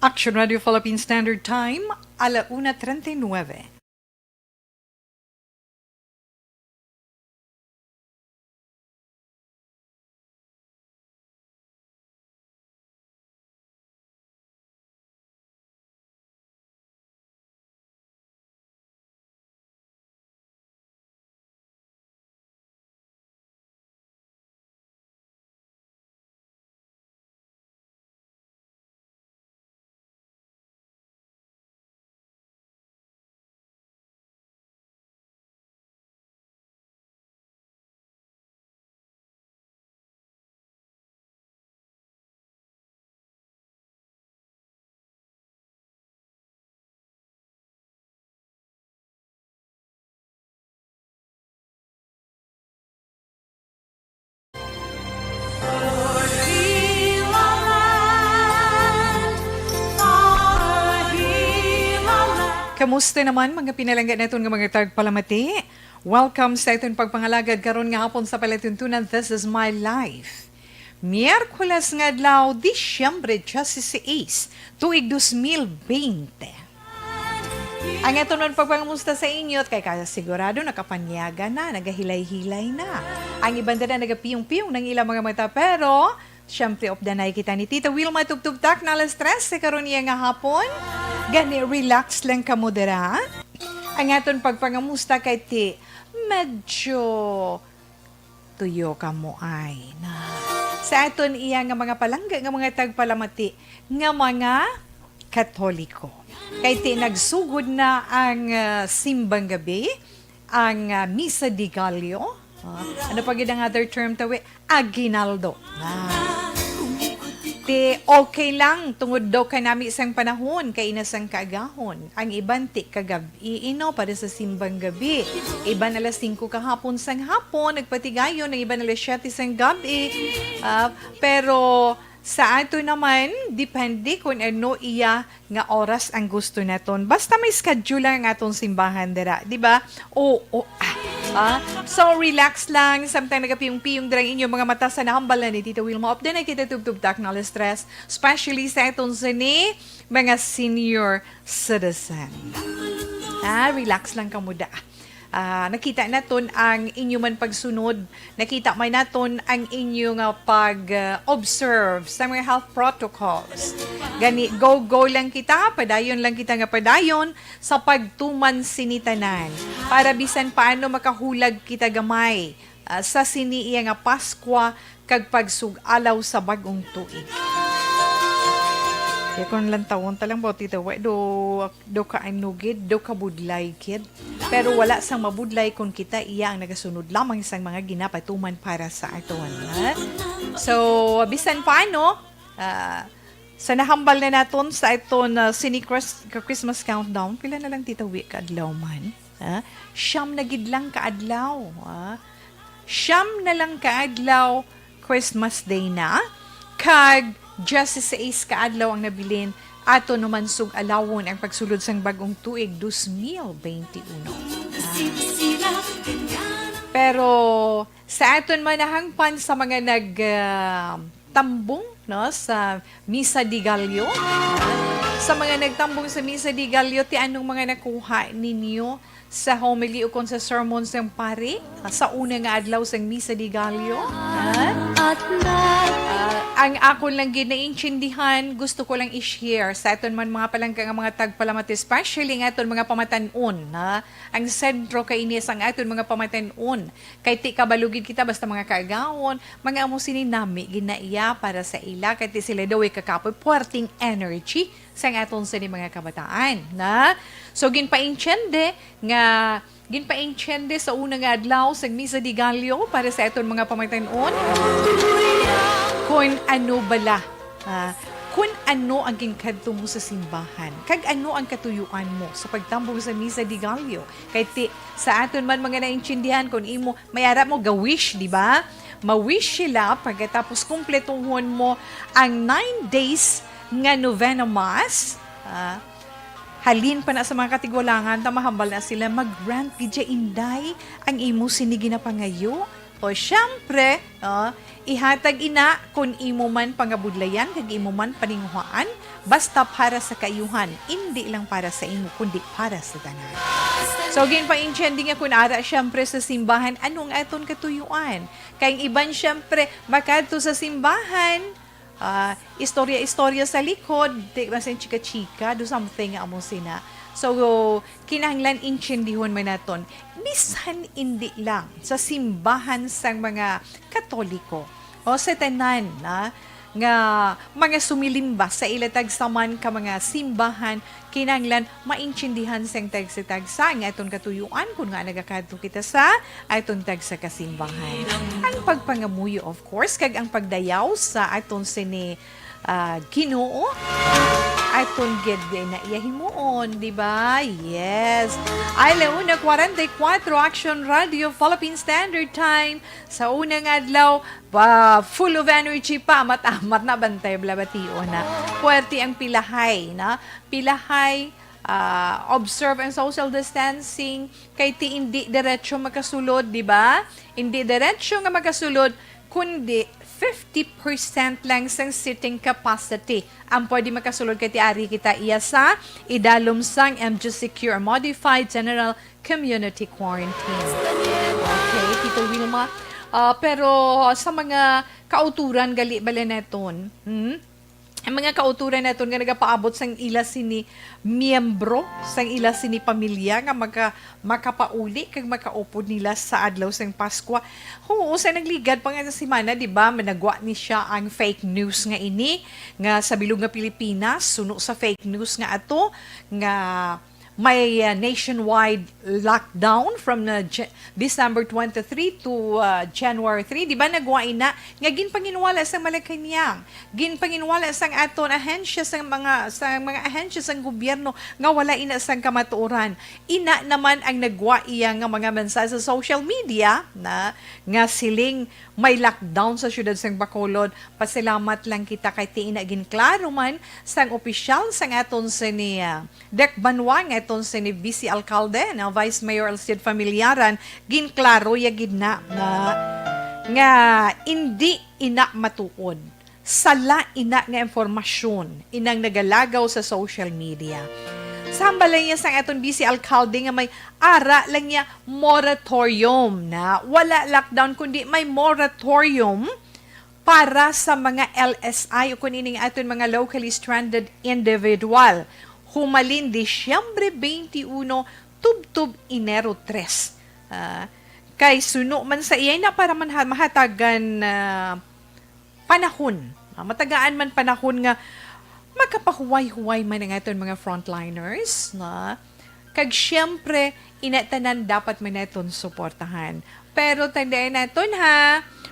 Action Radio Philippine Standard Time, 1:39. Kamusta naman mga pinalangga naton nga mga tagpalamati? Welcome sa itong pagpangalagad karon nga hapon sa palatuntunan This is My Life. Miyerkules nga adlaw, Disyembre 16, tuig 2020. Ang ito nun pagpangamusta sa inyo at kay sigurado nakapanyaga na, nagahilay-hilay na. Ang ibanda na nagapiyong-piyong ng ilang mga mata pero syempre opdanay kita ni Tita Wilma tugtugtak na alas 3 sa karon niya nga hapon. Gani, relax lang ka mo dira. Ang aton pagpangamusta kay ti, medyo tuyo ka mo ay na. Sa aton iya nga mga palangga, nga mga tagpalamati, nga mga Katoliko. Kay ti nagsugod na ang simbang gabi, ang Misa di Gallo. Ano pa gid ang other term tawi? Aguinaldo. Ti okay lang tungod daw kay nami isang panahon kay inasang kaagahon. Ang iban ti kagabi para sa simbang gabi. Iban alas 5 kahapon sang hapon nagpatigayon, ang iban alas 7 sang gabi. Pero sa ato naman depende kung ano iya nga oras ang gusto naton. Basta may schedule lang ang atong simbahan dira, di ba? So, relax lang. Samtang nagapiyong-piyong dirang inyong mga mata sa nahambal na ni Tita Wilma. Upda na kita tubtub-tak na stress. Especially sa itong sini, mga senior citizen. Relax lang ka muda. Nakita naton ang inyong man pagsunod. Nakita may naton ang inyong pag-observe sa mga health protocols. Gani, go lang kita, padayon lang kita nga padayon sa pagtuman sinitanan. Para bisan paano makahulag kita gamay sa siniiya nga Paskwa kag pagsugalaw sa bagong tuig. Kaya kung lang tawon talang po, tita, do ka anugid, do ka budlay, kid. Pero wala sang mabudlay kung kita iya ang nagasunod lamang isang mga ginapatuman para sa aton. So, bisan paano, sa nahambal na naton sa iton Christmas countdown, pila na lang tita kadlaw man. Siyam na gidlang kaadlaw. Siyam na lang kaadlaw Christmas Day na. Kag just sa kaadlaw ang nabilin ato naman sug alawon ang pagsulod sang bagong tuig 2021. Pero sa aton manahangpan sa mga nagtambong sa Misa di Gallo, sa mga nagtambong sa Misa di Gallo, ti anong mga nakuha ninyo sa homily o kon sa sermon sang pare sa una nga adlaw sang Misa di Gallo? Ang ako lang ginaintindihan, gusto ko lang i-share sa aton man mga palangka nga mga tagpalamati, especially nga aton mga pamatanon. Ang sentro kay inis ang aton mga pamatanon. Kay ti kabalugid kita basta mga kaagawon, mga amo sininami ginaiya para sa ila, kay ti sila daw kakapoy puwerteng energy sa aton sa mga kabataan. So ginpaintyende sa unang adlaw sa Misa di Gallo para sa aton mga pamatanon. Kung ano bala, kung ano ang ginkadto mo sa simbahan, kag ano ang katuyuan mo sa pagtambong sa Misa di Gallo. Kay sa aton man mga naintindihan kung imo mayara mo ga-wish, di ba? Ma-wish sila pagkatapos kumpletuhon mo ang 9 days nga novena mass. Halin pa na sa mga katigwalangan, tamahambal na sila mag-grant gidya inday ang imo sinigi na pangayo. O syempre, ihatag ina kung imo man pangabudlayan, kag imo man paninguhaan, basta para sa kaayuhan, hindi lang para sa imo, kundi para sa tanan. So, ginpa-intending nga kung ara, syempre sa simbahan, anong aton katuyuan? Kaya iban syempre, makadto sa simbahan, istorya-istorya sa likod, di ba sin chika-chika, do something nga amo sina. So, kinahanglan intindihon man naton, bisan hindi lang sa simbahan sang mga Katoliko o sa tanan nga mga sumilimba sa ilatag saman ka mga simbahan, kinahanglan maintindihan sang tagsa-tagsa nga aton katuyuan kung nga nagakadto kita sa aton tagsa kasimbahan. Ang pagpangamuyo of course kag ang pagdayaw sa aton sini Ginoo aton gid na iyahimuon, di ba? Yes. Ay launa 44 Action Radio Philippine Standard Time sa unang adlaw full of energy pa matamat na bantay blabation na. Puwerte ang pilahay na. Pilahay observe ang social distancing kay ti hindi diretso makasulod, di ba? Hindi diretso nga makasulod kundi 50% lang sang sitting capacity ang pwede makasulod kay tiari kita iya sa idalom sang MG Secure Modified General Community Quarantine. Okay, Tito Wilma. Pero sa mga kauturan gali bala neton, ang mga kauturan naton nga nagapaabot sang ila sini miyembro sang ila sini pamilya nga makapauli kag makaupod nila sa adlaw sang Pasko. Oo, sa nagligad pa nga sa semana, di ba? Managwa ni siya ang fake news nga ini nga sa bilog nga Pilipinas, suno sa fake news nga ato nga may nationwide lockdown from December 23 to January 3. Di ba nagwain na? Nga ginpanginwala sa Malacanang. Ginpanginwala sa aton ahensya sa mga ahensya sa gobyerno nga wala ina sang kamatuoran. Ina naman ang nagwaiya nga mga mensahe sa social media na nga siling may lockdown sa syudad sang Bacolod. Pasalamat lang kita kay ti ina ginklaro man sang opisyal sang aton sa ni Dek Banwang aton sa ni Vice Alcalde na Vice Mayor Alcid Familiaran ginklaro ya gid na nga hindi ina matuod sala ina nga impormasyon inang nagalagaw sa social media. Sambalay niya sang aton Vice Alcalde nga may ara lang niya moratorium na wala lockdown kundi may moratorium para sa mga LSI o kunining aton mga locally stranded individual. Humalin Disyembre 21, tub-tub Enero 3. Kay suno man sa iyay na para man mahatagan panahon. Matagaan man panahon nga makapahuway-huway man ang aton mga frontliners. Kag syempre, inatanan dapat man naton suportahan. Pero tandaan naton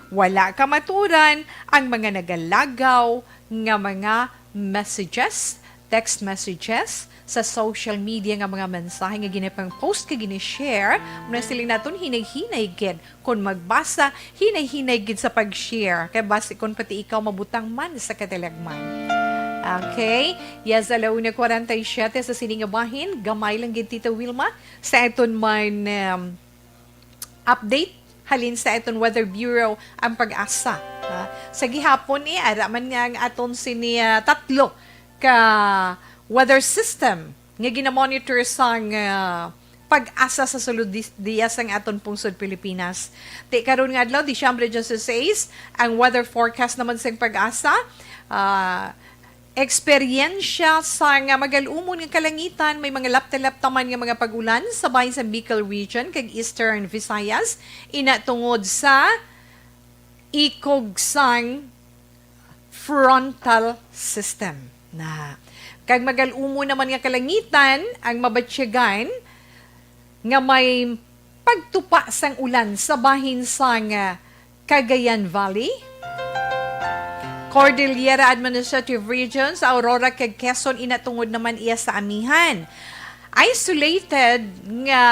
wala ka maturan ang mga nagalagaw nga mga messages, text messages sa social media nga mga mensahe nga ginapang post ka gini-share muna siling naton hinay-hinay gid kung magbasa hinay-hinay gid sa pag-share kay basi kung pati ikaw mabutang man sa katalagman. Okay? Yes, alauna 47 sa sininga bahin gamay lang gid Tita Wilma sa aton man update halin sa aton Weather Bureau ang pag-asa. Sa gihapon araman nga ang aton sini tatlo ka weather system nga ginamonitor sang pag-asa sa sulod diya sang aton pungsod Pilipinas. Ti karon nga adlaw Disyembre 16 ang weather forecast naman sang pag-asa eksperyensya sa nga magalumon nga kalangitan may mga lapta-laptaman nga mga pagulan sa bahin sa Bicol region kag Eastern Visayas ina tungod sa ikog sang frontal system na kag magalumo naman nga kalangitan ang mabatsyagan nga may pagtupa sang ulan sa bahin sang Cagayan Valley, Cordillera Administrative Region sa Aurora kag Quezon inatungod naman iya sa amihan. Isolated nga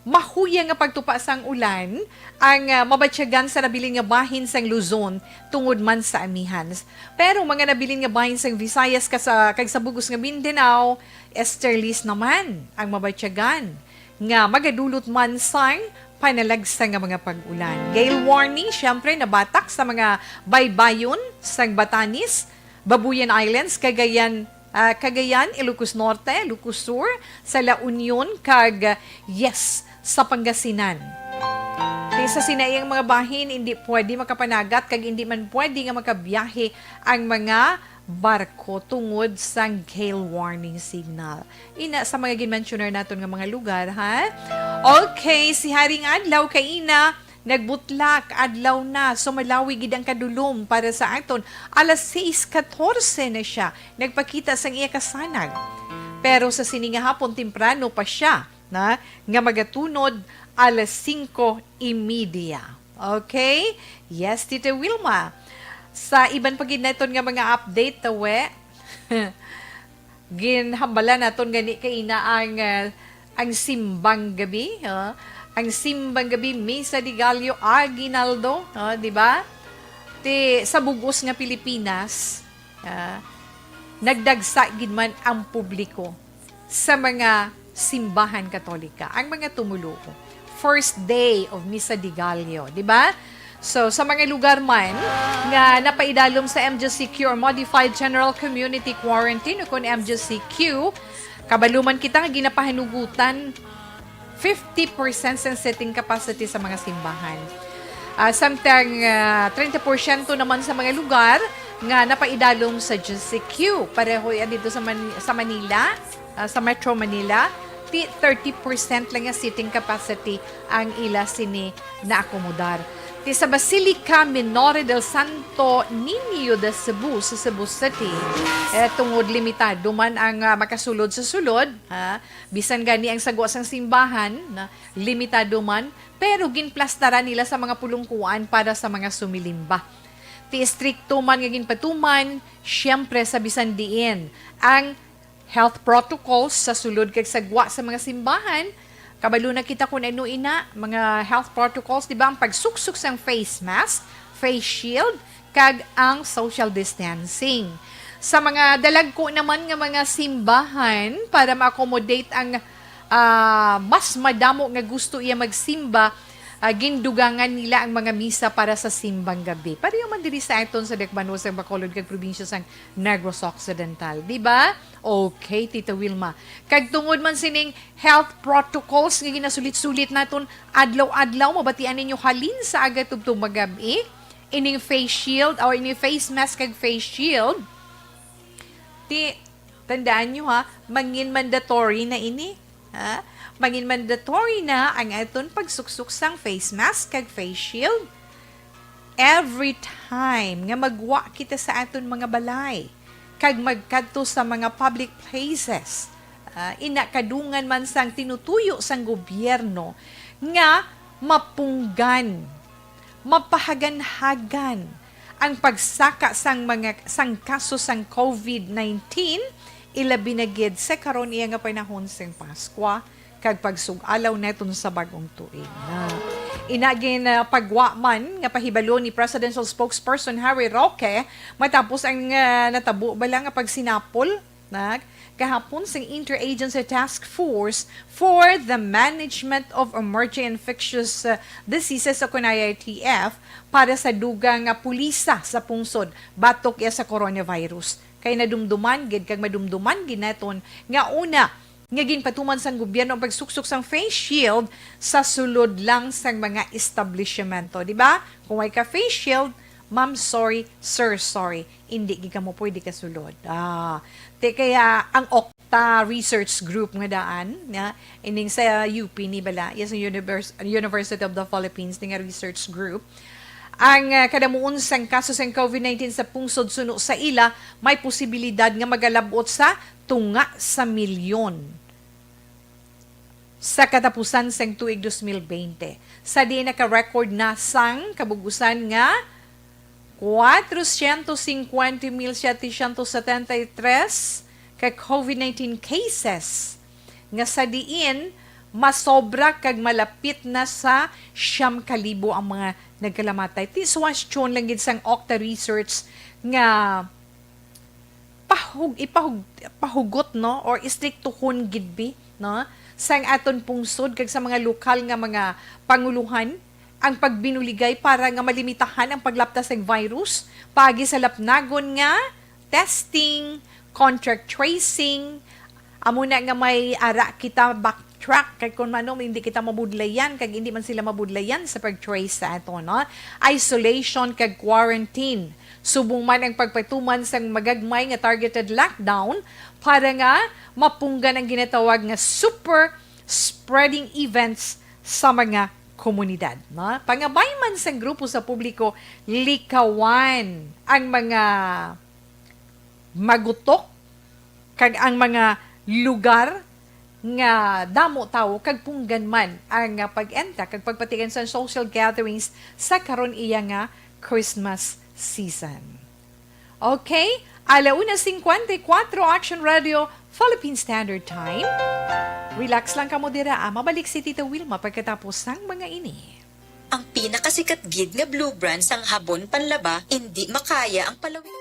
mahuya nga pagtupa sang ulan ang mabatsyagan sa nabilin nga bahin sang Luzon tungod man sa amihan. Pero mga nabilin nga bahin sang Visayas kag sa bugos nga Mindanao, esterlis naman ang mabatsyagan nga magadulot man sang panalagsa nga mga pag-ulan. Gale warning, syempre, nabatak sa mga baybayon sa Batanes, Babuyan Islands, Cagayan, Ilocos Norte, Ilocos Sur, sa La Union, kag yes, sa Pangasinan. Di sa sinayang mga bahin, hindi pwede makapanagat, kag hindi man pwede nga makabiyahe ang mga barko tungod sa gale warning signal. Ina sa mga ginmentioner naton nga mga lugar, ha? Okay, si Haring Adlaw kay ina nagbutlak adlaw na, so malawi gid ang kadulom para sa aton. Alas 6:14 na siya nagpakita sang iya kasanag. Pero sa sininga hapon temprano pa siya na nga magatunod alas 5:30. Okay? Yes, Tita Wilma. Sa iban pagid naton nga mga update tawe, ginhambala naton gani kay ina ang simbang gabi, ang simbang gabi Misa de Gallo Aguinaldo, di ba? Sa bugos nga Pilipinas, nagdagsa gid man ang publiko sa mga simbahan Katolika, ang mga tumulo. First day of Misa de Gallo, di ba? So, sa mga lugar man nga napaidalom sa MJCQ or Modified General Community Quarantine o kung MJCQ, kabaluman kita nga ginapahanugutan 50% sa setting capacity sa mga simbahan. Samtang 30% naman sa mga lugar nga napaidalom sa JCQ. Pareho yan dito sa Manila, sa Metro Manila, 30% lang yung seating capacity ang ila sini na akomodar. Sa Basilica Minore del Santo Niño de Cebu, sa Cebu City, tungod limitado man ang makasulod sa sulod, bisan gani ang sagwa sang simbahan, limitado man, pero ginplastaran nila sa mga pulungkuan para sa mga sumilimba. Stricto man nga ginpatuman, syempre sa bisan diin, ang health protocols sa sulod kag sagwa sa mga simbahan. Kabalo na kita kung ano ina, mga health protocols, di ba? Ang pagsuksok sang face mask, face shield, kag ang social distancing. Sa mga dalagko naman nga mga simbahan, para ma-accommodate ang mas madamo nga gusto iya magsimba, gindugangan nila ang mga misa para sa simbang gabi. Pareho man diri sa aton sa Dekbano sa Bacolod kag probinsya sang Negros Occidental, di ba? Okay, Tita Wilma. Kag tungod man sining health protocols nga ginasulit-sulit naton adlaw-adlaw, mabatian ninyo halin sa aga tubtong magabi, ining face shield or ining face mask kag face shield. Tandaan nyo mangin mandatory na ini. Mangin mandatory na ang aton pagsuksok sang face mask kag face shield every time nga magwa kita sa aton mga balay kag magkadto sa mga public places. Inakadungan man sang tinutuyo sang gobyerno nga mapunggan, mapahagan-hagan ang pagsaka sang kaso sang COVID-19, ilabi na gid sa karon iya nga panahon sang Paskwa kag pagsug-alaw neton sa bagong tuig. Inagin pagwa man nga pahibalo ni Presidential Spokesperson Harry Roque matapos ang natabo bala nga pagsinapol kahapon sa Interagency Task Force for the Management of Emerging Infectious Diseases o IITF para sa dugang pulisa sa pungsod batok sa coronavirus. Kay nadumduman gid kag madumduman gid naton nga una nga ginpatuman sang gobyerno ang pagsuksok sang face shield sa sulod lang sang mga establishmento, di ba? Kung ay ka face shield, ma'am sorry, sir sorry, hindi gi ka mo pwede ka sulod. Kaya ang Okta Research Group nga daan, ining sa UP ni bala, yes, University of the Philippines nga research group. Ang kadamuon sang kaso sang COVID-19 sa pungsod suno sa ila, may posibilidad nga magalabot sa tunga sa milyon sa katapusan sang tuig 2020. Sa di naka-record na sang kabugusan nga 450,773 ka COVID-19 cases nga sa diin masobra kag malapit na sa 9,000 ang mga nagkalamatay. Tiswasyon lang gid sang Okta Research nga pahugot no or istriktuhon gid bi no? Sang aton pungsod kag sa mga lokal nga mga panguluhan ang pagbinuligay para nga malimitahan ang paglaptas ng virus, pagi sa lapnagon nga testing, contract tracing, amo na nga may ara kita backtrack kay kung ano hindi kita mabudlayan kag hindi man sila mabudlayan sa pag-trace sa ato, no? Isolation kag quarantine. Subong man ang pagpatuman sang magagmay nga targeted lockdown para nga mapunggan ang ginatawag nga super spreading events sa mga komunidad. No? Pangabay man sa grupo sa publiko, likawan ang mga magutok kag ang mga lugar nga damo tawo kag punggan man ang pag-enta kag pagpatigan sa social gatherings sa karon iya nga Christmas season. Okay? 1:54 Action Radio Philippine Standard Time. Relax lang ka mo dira. Mabalik si Tita Wilma pagkatapos ng mga ini. Ang pinakasikat gid nga blue brand sang habon panlaba, hindi makaya ang palawig.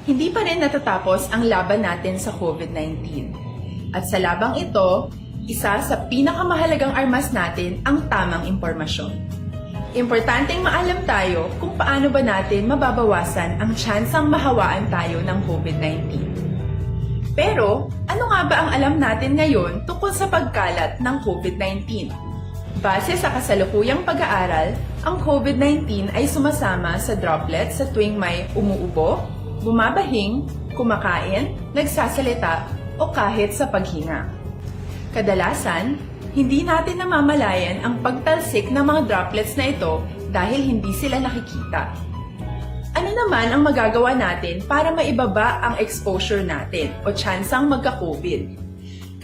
Hindi pa rin natatapos ang laban natin sa COVID-19. At sa labang ito, isa sa pinakamahalagang armas natin ang tamang impormasyon. Importanteng maalam tayo kung paano ba natin mababawasan ang tsansang mahawaan tayo ng COVID-19. Pero, ano nga ba ang alam natin ngayon tungkol sa pagkalat ng COVID-19? Base sa kasalukuyang pag-aaral, ang COVID-19 ay sumasama sa droplets sa tuwing may umuubo, bumabahing, kumakain, nagsasalita, o kahit sa paghinga. Kadalasan, hindi natin namamalayan ang pagtalsik ng mga droplets na ito dahil hindi sila nakikita. Ano naman ang magagawa natin para maibaba ang exposure natin o tsansang magka-COVID?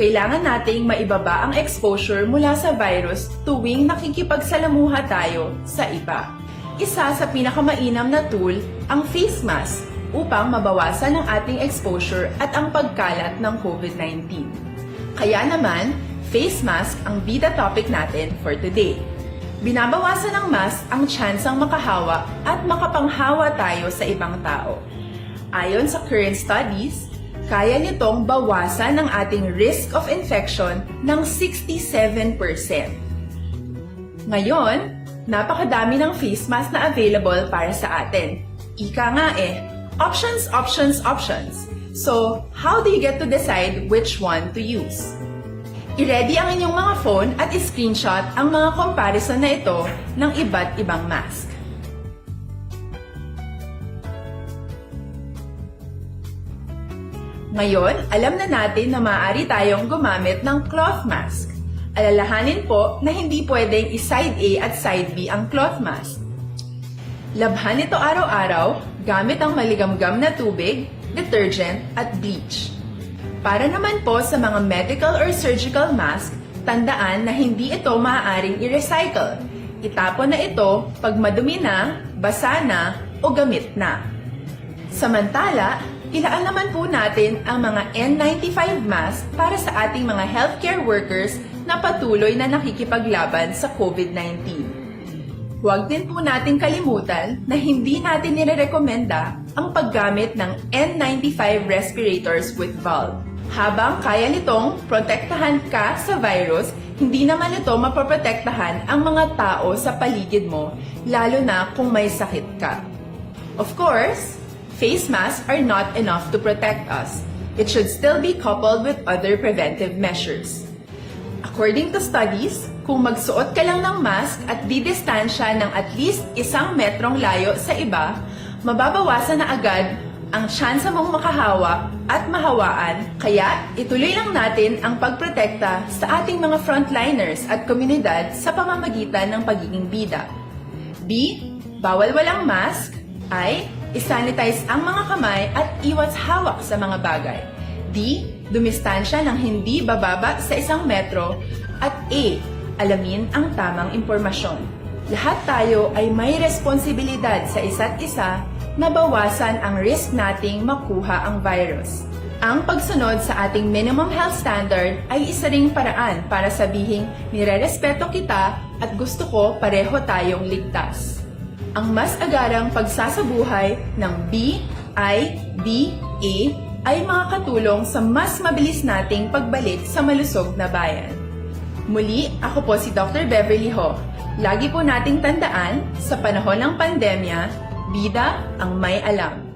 Kailangan nating maibaba ang exposure mula sa virus tuwing nakikipagsalamuha tayo sa iba. Isa sa pinakamainam na tool ang face mask upang mabawasan ang ating exposure at ang pagkalat ng COVID-19. Kaya naman, face mask ang bida topic natin for today. Binabawasan ng mask ang tsansang makahawa at makapanghawa tayo sa ibang tao. Ayon sa current studies, kaya nitong bawasan ang ating risk of infection ng 67%. Ngayon, napakadami ng face mask na available para sa atin. Ika nga options, options, options. So, how do you get to decide which one to use? I-ready ang inyong mga phone at i-screenshot ang mga comparison na ito ng iba't ibang mask. Ngayon, alam na natin na maaari tayong gumamit ng cloth mask. Alalahanin po na hindi pwedeng i-side A at side B ang cloth mask. Labhan ito araw-araw gamit ang maligamgam na tubig, detergent at bleach. Para naman po sa mga medical or surgical mask, tandaan na hindi ito maaaring i-recycle. Itapon na ito pag madumi na, basa na, o gamit na. Samantala, ilaan naman po natin ang mga N95 mask para sa ating mga healthcare workers na patuloy na nakikipaglaban sa COVID-19. Huwag din po natin kalimutan na hindi natin nirerekomenda ang paggamit ng N95 respirators with valve. Habang kaya nitong protektahan ka sa virus, hindi naman ito mapoprotektahan ang mga tao sa paligid mo, lalo na kung may sakit ka. Of course, face masks are not enough to protect us. It should still be coupled with other preventive measures. According to studies, kung magsuot ka lang ng mask at didistansya ng at least 1 metrong layo sa iba, mababawasan na agad ang tsansa mong makahawa at mahawaan, kaya ituloy lang natin ang pagprotekta sa ating mga frontliners at komunidad sa pamamagitan ng pagiging bida. B. Bawal walang mask. I. Isanitize ang mga kamay at iwas hawak sa mga bagay. D. Dumistansya ng hindi bababa sa 1 metro. At A. Alamin ang tamang impormasyon. Lahat tayo ay may responsibilidad sa isa't isa na bawasan ang risk nating makuha ang virus. Ang pagsunod sa ating minimum health standard ay isa ring paraan para sabihing nirerespeto kita at gusto ko pareho tayong ligtas. Ang mas agarang pagsasabuhay ng B, I, D, A ay makakatulong sa mas mabilis nating pagbalik sa malusog na bayan. Muli, ako po si Dr. Beverly Ho. Lagi po nating tandaan, sa panahon ng pandemya, bida ang may alam.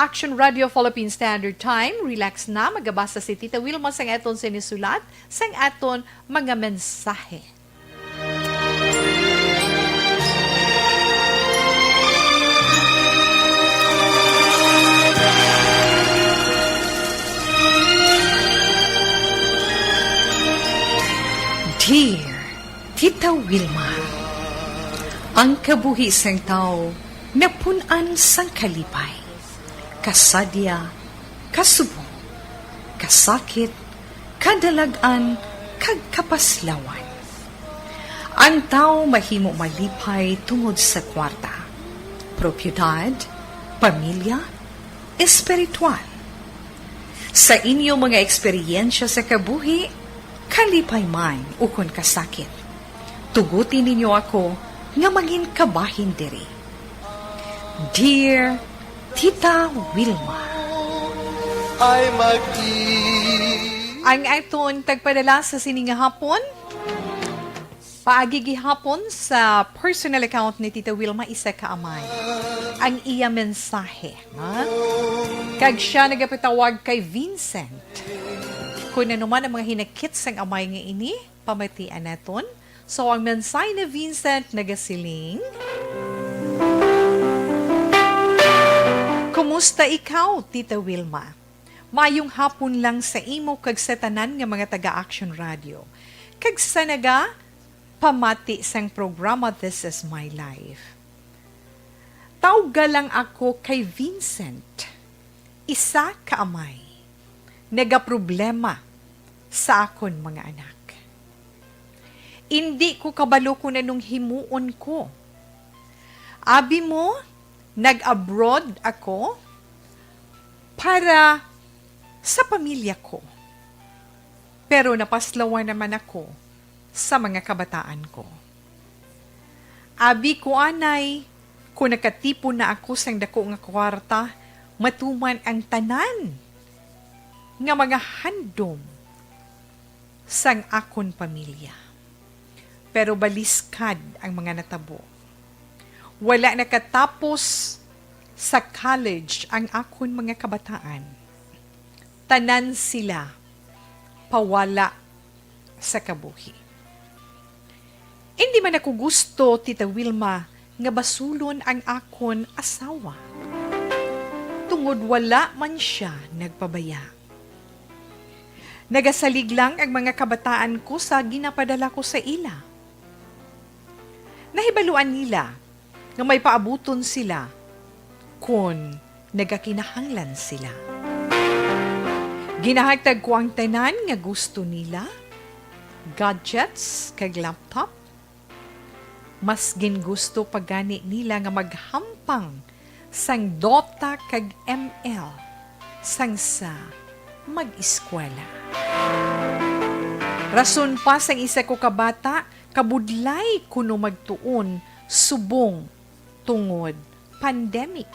Action Radio Philippine Standard Time. Relax na, magabasa si Tita Wilma sang aton sinisulat, sang aton mga mensahe. Dear Tita Wilma, ang kabuhi sang tao napunan sang kalipay. Kasadya, kasubo, kasakit, kadalagan, kagkapaslawan. Ang tao mahimo malipay tungod sa kwarta, propiedad, pamilya, espiritual. Sa inyo mga eksperyensya sa kabuhi, kalipay man ukon kasakit. Tugutin ninyo ako nga mangin kabahin diri. Dear Tita Wilma, ay ang aton tagpadala sa sininga hapon, paagi gihapon sa personal account ni Tita Wilma isa ka amay. Ang iya mensahe, ha? Kag siya nagapitawag kay Vincent. Kung naman ang mga hinakit sang amay nga ini, pamatian naton. So ang mensahe ni Vincent nagasiling, kumusta ikaw, Tita Wilma? Mayong hapon lang sa imo kag sa tanan nga mga taga-Action Radio. Kag sa naga, pamati sang programa This Is My Life. Tawga lang ako kay Vincent. Isa ka amay. Nagaproblema sa akon mga anak. Hindi ko kabalo kung anong himuon ko. Abi mo, nag-abroad ako para sa pamilya ko. Pero napaslawan naman ako sa mga kabataan ko. Abi ko anay, kung nakatipo na ako sang dako nga kwarta, matuman ang tanan nga mga handom sang akon pamilya. Pero baliskad ang mga natabo. Wala nakatapos sa college ang akon mga kabataan. Tanan sila pawala sa kabuhi. Hindi man ako gusto, Tita Wilma, nga basulon ang akon asawa. Tungod wala man siya nagpabaya. Nagasalig lang ang mga kabataan ko sa ginapadala ko sa ila. Nahibaluan nila nga may paabuton sila kung nagakinahanglan sila. Ginahagtag ko ang tanan nga gusto nila, gadgets kag laptop. Mas gingusto pagani nila nga maghampang sang Dota kag ML sang sa mag-eskwela. Rason pa sang isa ko kabata, kabudlay kuno magtuon subong tungod pandemic.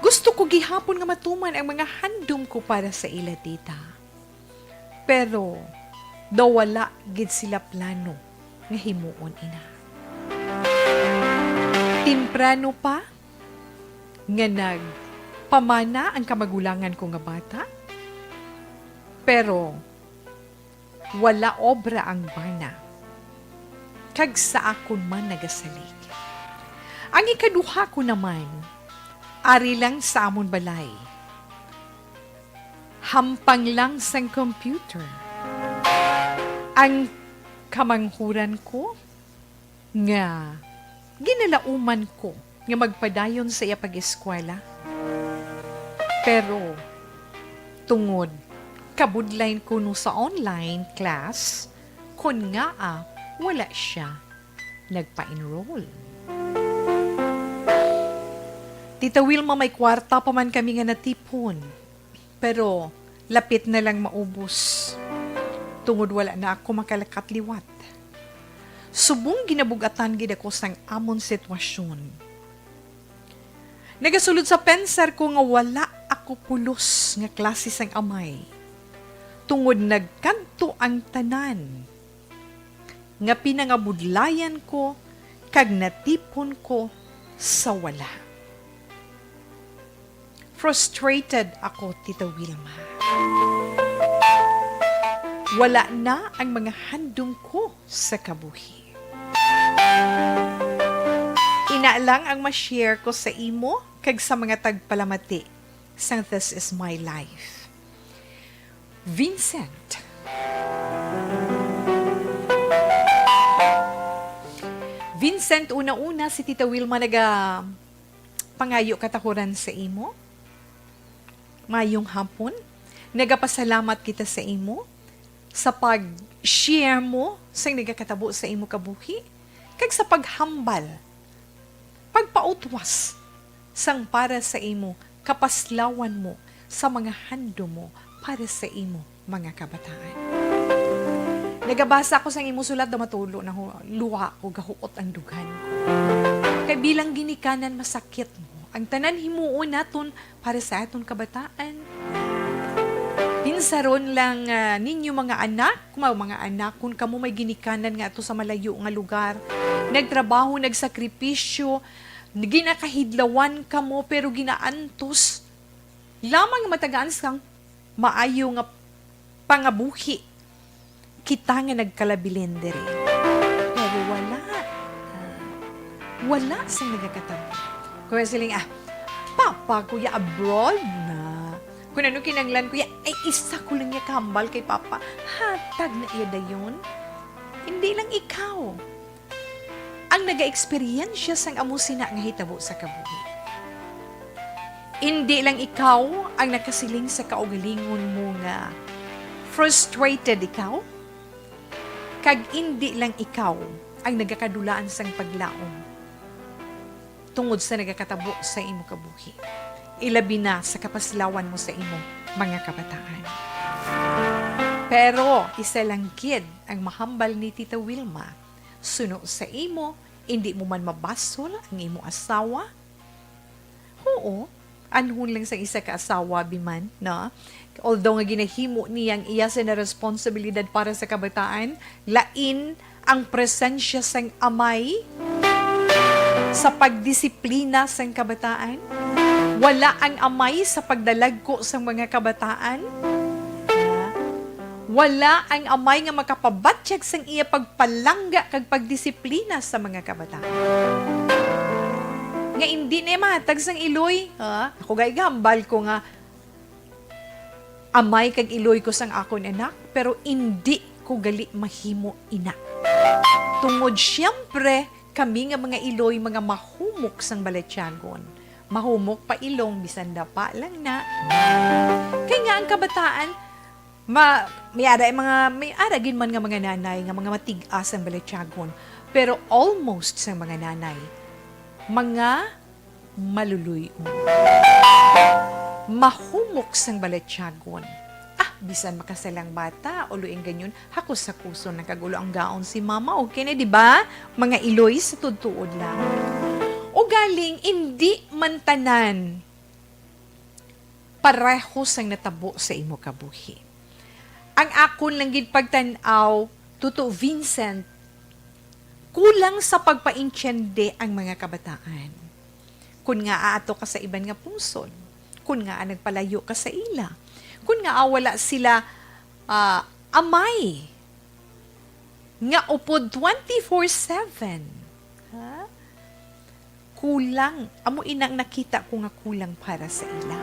Gusto ko gihapon nga matuman ang mga handom ko para sa ila tita. Pero daw wala gid sila plano nga himuon ina. Timprano pa nga nagpamana ang kamagulangan ko nga bata. Pero wala obra ang bana. Kag sa akon man nagasalig. Ang ikaduha ko naman, ari lang sa amon balay. Hampang lang sang computer. Ang kamanghuran ko nga ginalauman ko nga magpadayon sa iya pag-eskwela. Pero tungod kabudlain ko no sa online class kun nga wala siya nagpa-enroll. Tita Wilma, may kwarta pa man kami nga natipon. Pero lapit na lang maubos. Tungod wala na ako makalakatliwat. Subong ginabugatan gid ako sang amon sitwasyon. Nagasulod sa pensar ko nga wala ako pulos nga klase sang amay. Tungod nagkanto ang tanan. Nga pinangabudlayan ko kag natipon ko sa wala. Frustrated ako, Tita Wilma. Wala na ang mga handom ko sa kabuhi. Ina lang ang ma-share ko sa imo kag sa mga tagpalamati sang This Is My Life. Vincent. Vincent, una-una si Tita Wilma pangayo katakuran sa imo. Mayong hapon, nagapasalamat kita sa imo sa pag-share mo sa nagakatabo sa imo kabuhi, kag sa paghambal, pagpautwas sang para sa imo, kapaslawan mo sa mga handom mo para sa imo mga kabataan. Nagabasa ko sa imo sulat na matulo na luha ko gahuot ang dughan ko. Kay bilang ginikanan masakit mo, ang tanan himuon naton para sa aton kabataan. Pinsaron lang ninyo mga anak, mga anak, kung kamo may ginikanan nga ato sa malayo nga lugar, nagtrabaho, nagsakripisyo, ginakahidlawan kamo pero ginaantos, lamang matagaan sang maayo nga pangabuhi, kita nga nagkalabilin diri. Pero wala sa nagakatabo. Kaya siling, Papa, kuya, abroad na. Kung ano kinanglan, kuya, ay isa ko lang niya kambal kay Papa. Hatag na iya dayon. Hindi lang ikaw ang naga-experience sang amusina nga hitabo sa kabuhi. Hindi lang ikaw ang nakasiling sa kaugalingon mo nga frustrated ikaw. Kag hindi lang ikaw ang nagakadulaan sang paglaom tungod sa nagakatabo sa imo kabuhi. Ilabi na sa kapaslawan mo sa imo mga kabataan. Pero isa lang gid ang mahambal ni Tita Wilma. Suno sa imo, hindi mo man mabasol ang imo asawa. Oo, anhon lang sa isa ka asawa biman, na although nga ginahimo niyang iya sa na responsibilidad para sa kabataan, lain ang presensya sang amay sa pagdisiplina sang kabataan. Wala ang amay sa pagdalagko sang mga kabataan. Wala ang amay nga makapabatsyag sang iya pagpalangga kag pagdisiplina sa mga kabataan. Nga hindi na matag sang iloy. Ako gay gambal ko nga amay kag iloy ko sang akon anak, pero hindi ko gali mahimo ina. Tungod siyempre, kami nga mga iloy, mga mahumok sang baletyagon. Mahumok pa ilong, bisan dapa lang na. Kaya nga ang kabataan, may ara gin man nga mga nanay, nga mga matigas ang baletyagon. Pero almost sa mga nanay, mga maluluyon. Mahumok sang baletyagon. Bisan makasalang bata, uluing ganyan, hakos sa kuso ng kagulo ang gaon si mama. Okay na, di ba? Mga iloy sa tutuod lang. O galing, hindi mantanan pareho sang natabo sa imo kabuhi. Ang akon lang gid pagtanaw, Tuto Vincent, kulang sa pagpaintyende ang mga kabataan. Kun nga aato ka sa iban nga pungsod, kun nga nagpalayo ka sa ila, kun nga wala sila amay nga upod 24/7. Ha? Kulang. Amo inang nakita ko nga kulang para sa ila.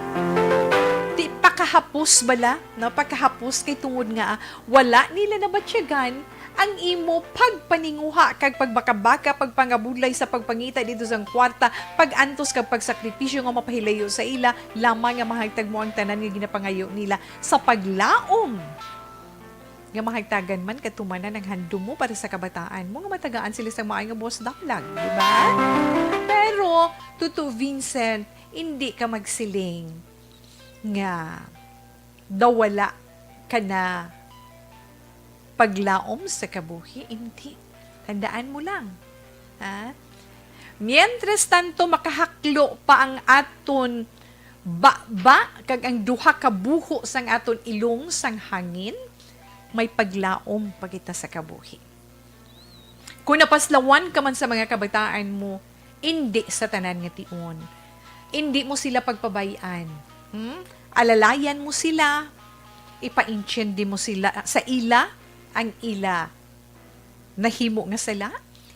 Di pakahapos bala? No? Pakahapos kay tungod nga wala nila nabatsyagan ang imo pagpaninguha kag pagbakabaka, pagpangabudlay sa pagpangita dito sa kwarta, pagantos kag pagsakripisyo nga mapahilayo sa ila, lamang nga mahagtag mo ang tanan nga ginapangayo nila sa paglaom. Nga mahagtagan man katumanan ng handom mo para sa kabataan mo, nga matagaan sila sa maay nga boss daklag, di ba? Pero, Tuto Vincent, hindi ka magsiling nga dawala ka na paglaom sa kabuhi, hindi. Tandaan mo lang. Ha? Mientras tanto, makahaklo pa ang aton ba kag ang duha ka buho sang aton ilong sang hangin, may paglaom pa kita sa kabuhi. Kung napaslawan ka man sa mga kabataan mo, hindi sa tanan nga tion. Hindi mo sila pagpabayaan. Alalayan mo sila, ipaintyende mo sila sa ila, ang ila nahimo nga sila,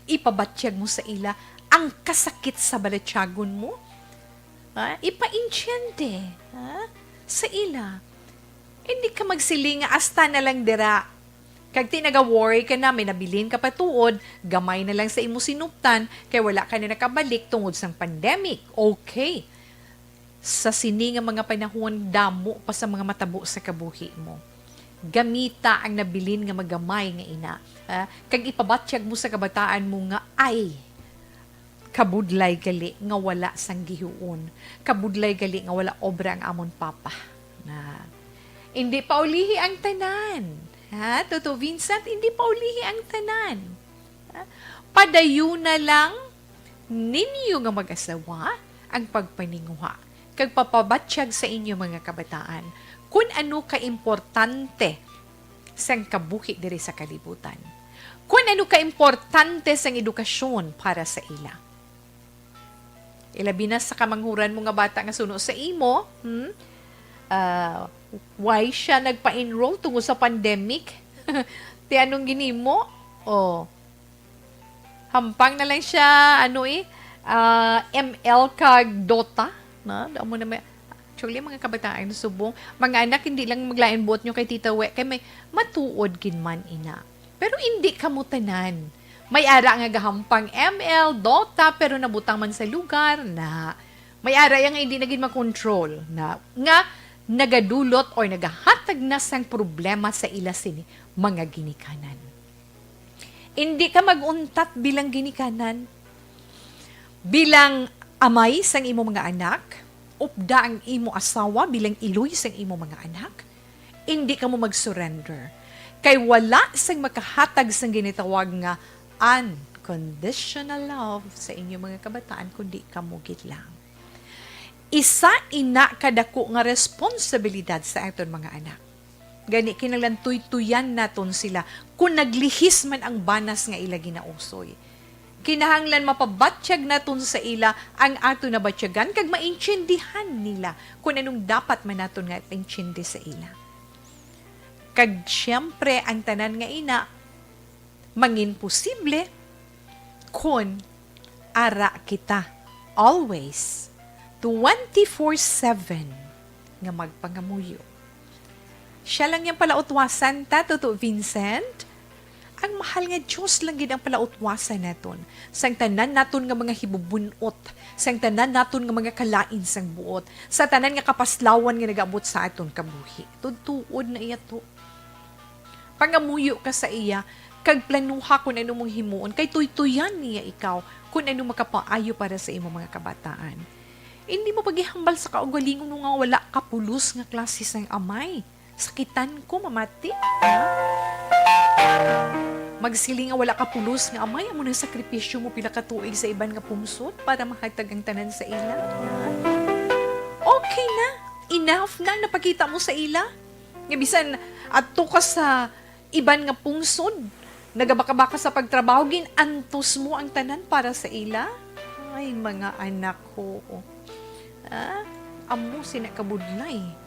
ipabatsyag mo sa ila ang kasakit sa balatyagon mo, ipaintyende sa ila. Hindi ka magsiling nga asta na lang dira. Kag tinaga-worry ka na, may nabilin ka patuod, gamay na lang sa imo sinuptan, kay wala ka na nakabalik tungod sang pandemic. Okay. Sa sini nga mga panahon, damo pa sa mga matabo sa kabuhi mo. Gamita ang nabilin nga magamay nga ina. Kag ipabatsyag mo sa kabataan mo nga ay kabudlay gali nga wala sang gihuon. Kabudlay gali nga wala obra ang amon papa. Na hindi pa ulihi ang tanan. Ha? Tuto Vincent, hindi pa ulihi ang tanan. Padayo na lang ninyo nga mag-asawa ang pagpaninguha. Kag papabatsyag sa inyo mga kabataan kung ano ka-importante sang kabuhi diri sa kalibutan. Kung ano ka-importante sang edukasyon para sa ila. Ilabi na sa kamanghuran mo nga bata nga suno sa imo, why siya nagpa-enroll tungod sa pandemic? Ti anong ginimo? Hampang na lang siya, ML kag Dota. Damo na may actually, mga kabataan na subong, mga anak, hindi lang maglain buot nyo kay Tita We, kay may matuod kinman ina. Pero hindi kamutanan. May ara nga gahampang ML, Dota, pero nabutang man sa lugar na may ara yang hindi naging makontrol na nga nagadulot o nagahatag na sang problema sa ila sini mga ginikanan. Hindi ka maguntat bilang ginikanan, bilang amay sang imo mga anak, upda ang imo asawa bilang iloy sang imo mga anak, hindi ka mo mag-surrender. Kay wala sang makahatag sang ginitawag nga unconditional love sa inyo mga kabataan kundi kamugit lang. Isa ina kadako nga responsibilidad sa aton mga anak. Gani kinahanglan tuy-tuyan naton sila kung naglihis man ang banas nga ila ginausoy. Kinahanglan mapabatsyag naton sa ila ang ato na batsyagan kag maintindihan nila kung anong dapat man naton nga intindi sa ila. Kag siyempre ang tanan nga ina mangin posible kung ara kita always 24/7 nga magpangamuyo Siya lang yung palautwasan ta, Toto Vincent. Ang mahal nga Diyos lang gid ang palautwasan naton. Sang tanan naton nga mga hibubunot, sang tanan naton nga mga kalain sang buot, sa tanan nga kapaslawan nga nagabot sa aton kabuhi. Tutuod na iya to. Pangamuyo ka sa iya, kag planuha kung ano mong himuon, kay tuytuyan niya ikaw kung ano makapaayo para sa imong mga kabataan. Hindi mo paghihambal sa kaugalingon nga wala kapulos nga klase sang amay. Sakitan ko mamati. Ha? Magsiling nga wala ka pulos nga amay amo nang sakripisyo mo pila ka tuig sa iban nga pungsod para mahatag ang tanan sa ila. Okay na. Enough na napakita mo sa ila. Nga bisan adto ka sa iban nga pungsod, nagabaka-baka sa pagtrabaho ginantos mo ang tanan para sa ila. Ay mga anak ko. Amo sinakabudlay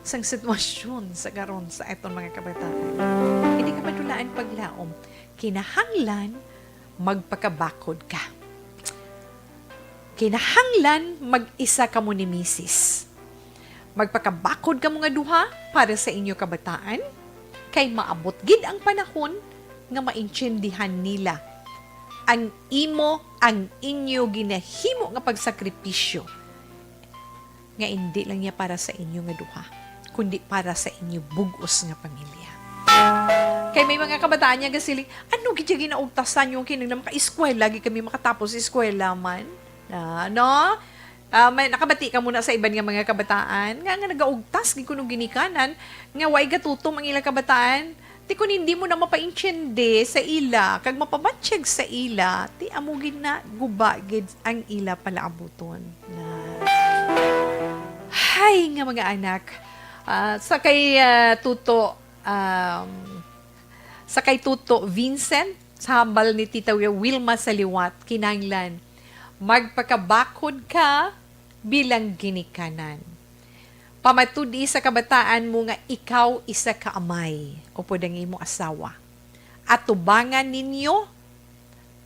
sang sitwasyon sa karon sa etong mga kabataan. Hindi ka madulaan paglaom. Kinahanglan magpakabakod ka. Kinahanglan mag-isa ka mo ni misis. Magpakabakod ka mga duha para sa inyo kabataan, kay maabot gid ang panahon nga maintindihan nila ang inyo ginahimo nga pagsakripisyo nga hindi lang niya para sa inyo nga duha, kundi para sa inyo bugos nga pamilya. Kay may mga kabataan niya gasiling, ano gidya ginaugtasan yung kinang maka-eskwela, lagi kami makatapos eskwela man. No? May nakabati ka muna sa iban nga mga kabataan, nga nagaugtas, gikunong ginikanan, nga way gatutom ang ilang kabataan, ti kung hindi mo na mapaintyende sa ila, kag mapamatsyag sa ila, ti amugin na gubagid ang ila pala abuton. Hay nga mga anak, sa kay Tuto Vincent, sa hambal ni Tita Wilma Saliwat, kinahanglan, magpakabakod ka bilang ginikanan. Pamatudi sa kabataan mo nga ikaw isa ka amay o podang imo asawa. At tubangan ninyo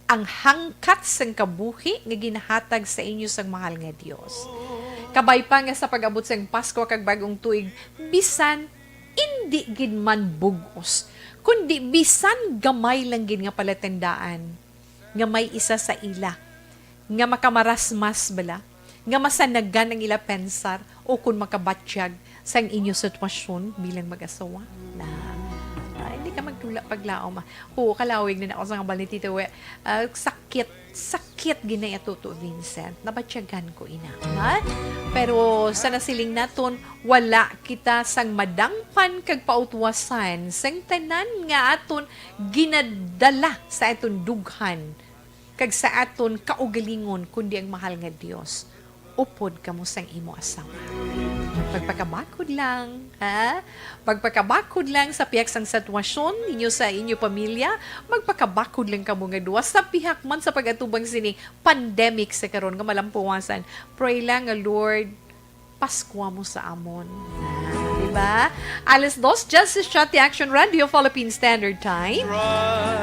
ang hangkat sang kabuhi nga ginahatag sa inyo sang mahal nga Dios. Kabay pa nga sa pag-abot sang Pasko kag bagong tuig, bisan indi gid man bugos, kundi bisan gamay lang gid nga palatandaan nga may isa sa ila nga makamarasmas bala, nga masanagan ang ila pensar o kung makabatsyag sa inyo sitwasyon bilang mag-asawa na hindi ka magtula paglaom. Kalawig na ako sa ngabal ni Tito sakit ginaya Tuto Vincent, nabatsyagan ko ina. Ha? Pero sa nasiling naton, wala kita sang madangpan kag pautwasan sang tanan nga aton ginadala sa aton dughan kag sa aton kaugalingon kundi ang mahal nga Dios. Upod kamo sang imo asawa. Pagpakabakod lang, ha? Pagpakabakod lang sa piyak sang sitwasyon ninyo sa inyo pamilya, magpakabakod lang kamo nga duwa sa pihak man sa pagatubang sini pandemic sa karon nga malampuwasan. Pray lang nga Lord, Pasko mo sa amon. Diba? Alas 2, Justice Shot Action Radio, Philippine Standard Time.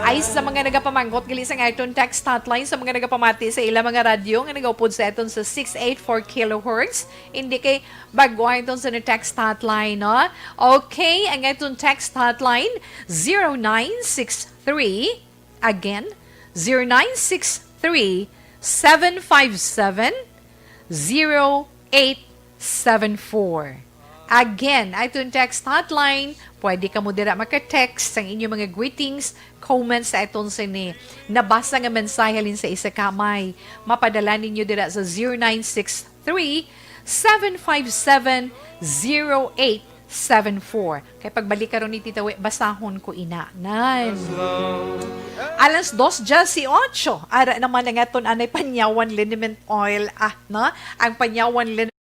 Ay sa mga nagapamangkot, gali sa aton text hotline, sa mga nagapamati sa ilang mga radyo, nga nagaupod sa aton sa 684 kHz. Hindi kay baguhin aton sa text hotline, no? Okay, ang aton text hotline, 0963, again, 0963 757 0874. Again, itong text hotline, pwede ka mo dira maka-text ang inyong mga greetings, comments sa itong sini. Nabasa nga mensahe halin sa isa kamay. Mapadala ninyo dira sa 0963-757-0874. Kaya pagbalik ka ron ni Tita We, basahon ko ina. Alas 2, si 8. Ara naman ang aton anay panyawan liniment oil. No? Ang panyawan liniment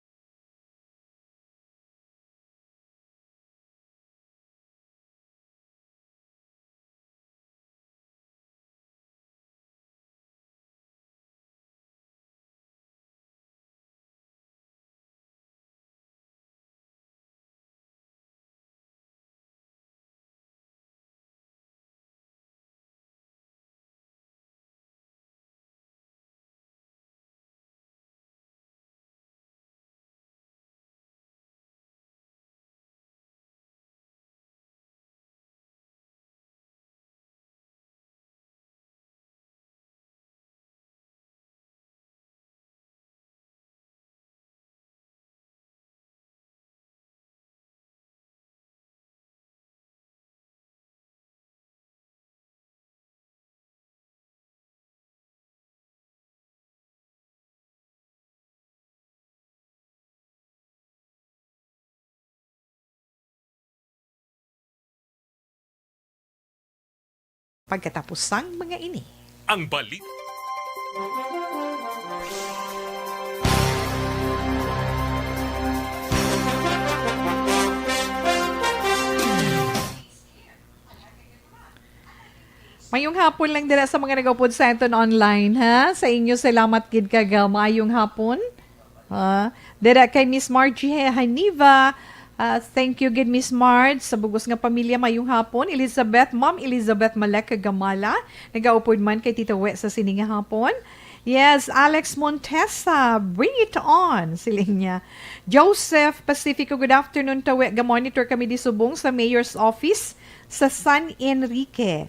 pagkatapos sang mga ini. Ang balik. Mayong hapon lang dira sa mga nagapod sa aton online, ha? Sa inyo, salamat gid kaga. Mayong hapon. Dira kay Miss Margie Haniva. Thank you gid Miss Marge sa bugos nga pamilya mayong hapon. Ma'am Elizabeth Maleka Gamala. Nagaupod man kay Tita We sa sininga hapon. Yes, Alex Montesa, bring it on, siling niya. Joseph Pacifico, good afternoon tawe. Ga-monitor kami di subong sa Mayor's Office sa San Enrique.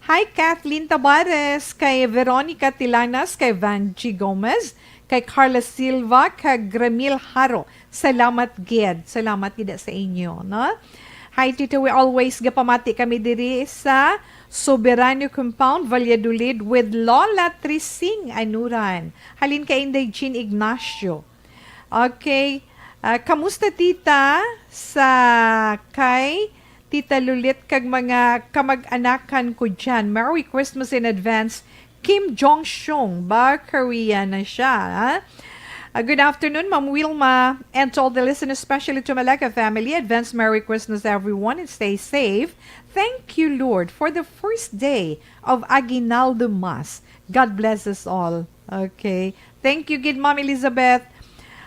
Hi, Kathleen Tabares, kay Veronica Tilanas, kay Vanji Gomez, kay Carla Silva, kay Gramil Haro. Salamat, Ged. Salamat gid sa inyo, no? Hi, Tito, we always gapamati kami diri sa Soberano Compound, Valladolid, with Lola Trising Anuran. Halin kay Inday Jean Ignacio. Okay. Kamusta, tita, sa kay Tita Lulit kag mga kamag-anakan ko dyan. Merry Christmas in advance. Kim Jong-shung, ba? Korea na siya. Ha? Good afternoon, Ma'am Wilma, and to all the listeners, especially to Maleka family. Advance Merry Christmas, everyone, and stay safe. Thank you, Lord, for the first day of Aguinaldo Mass. God bless us all. Okay. Thank you, good Ma'am Elizabeth.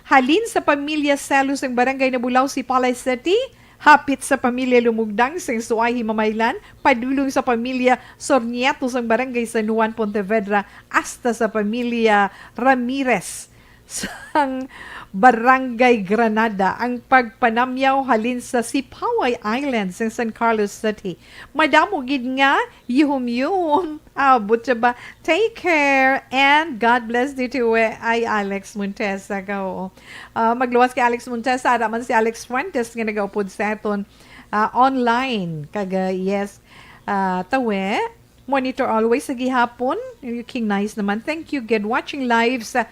Halin sa pamilya Salos ng Barangay Nabulaw, si Palay City. Hapit sa pamilya Lumugdang, sa Suway, Himamaylan, padulong sa pamilya Sornieto sa Barangay San Juan, Pontevedra, hasta sa pamilya Ramirez sang Barangay Granada, ang pagpanamyaw halin sa Sipaway Islands sa San Carlos City. Madamo gid nga, yuhum-yuhum. Butya ba? Take care and God bless dito ay Alex Montesa ka. Magluwas kay Alex Montesa, ada man si Alex Fuentes nga nagaupod sa aton online. Kaga, yes, tawe, monitor always sa gihapon. You king nice naman. Thank you, good watching live sa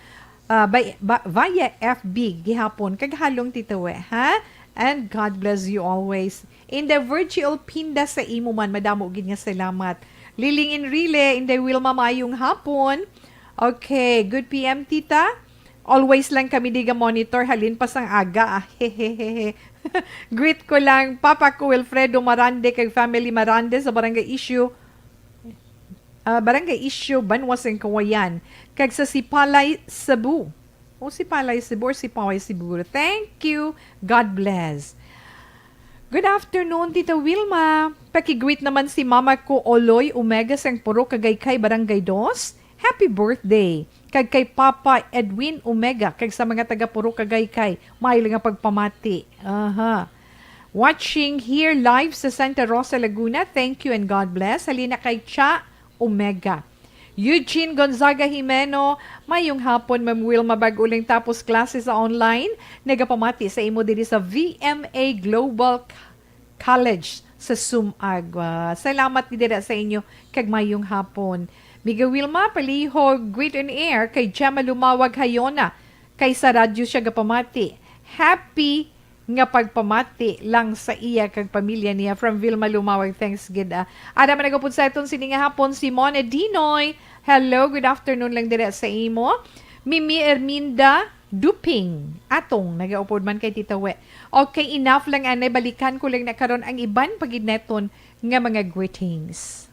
via FB gihapon kaghalong titawe, ha? And God bless you always. In the virtual pinda sa imo man, madamo gid nga salamat. Liling in Rile, in the Wilma mayong hapon. Okay, good PM tita. Always lang kami diga monitor, halin pa sang aga. Hehehe. Greet ko lang Papa ko Wilfredo Marande kag family Marande sa Barangay Issue Banwas ng Kawayan. Kag sa Sipalay, Cebu. Sipalay, Cebu or Sipaway, Cebu. Thank you. God bless. Good afternoon, Tita Wilma. Pakigreet naman si Mama ko Oloy Omega sang Puro Kagaykay, Barangay Dos. Happy birthday. Kag kay Papa Edwin Omega. Kag sa mga taga Puro Kagaykay. May nga pagpamati. Watching here live sa Santa Rosa, Laguna. Thank you and God bless. Halina kay Cha Omega. Eugene Gonzaga Jimeno, mayong hapon, Ma'am Wilma, baguling tapos klase sa online. Nagapamati sa imo diri sa VMA Global College sa Sumag. Salamat dira sa inyo kag mayong hapon. Miga Wilma, paliho, greet on air kay Gemma Lumawag Hayona. Kay sa radyo siya gapamati. Happy nga pagpamati lang sa iya kag pamilya niya from Vilma Lumawag. Thanks, gid. Ada man nagapod sa iton sininga hapon si Mone Dinoy. Hello, good afternoon lang dire sa imo. Mimi Erminda Duping. Atong nagaupod man kay Tita We. Okay, enough lang anay, balikan ko lang na karon ang iban pagid neton nga mga greetings.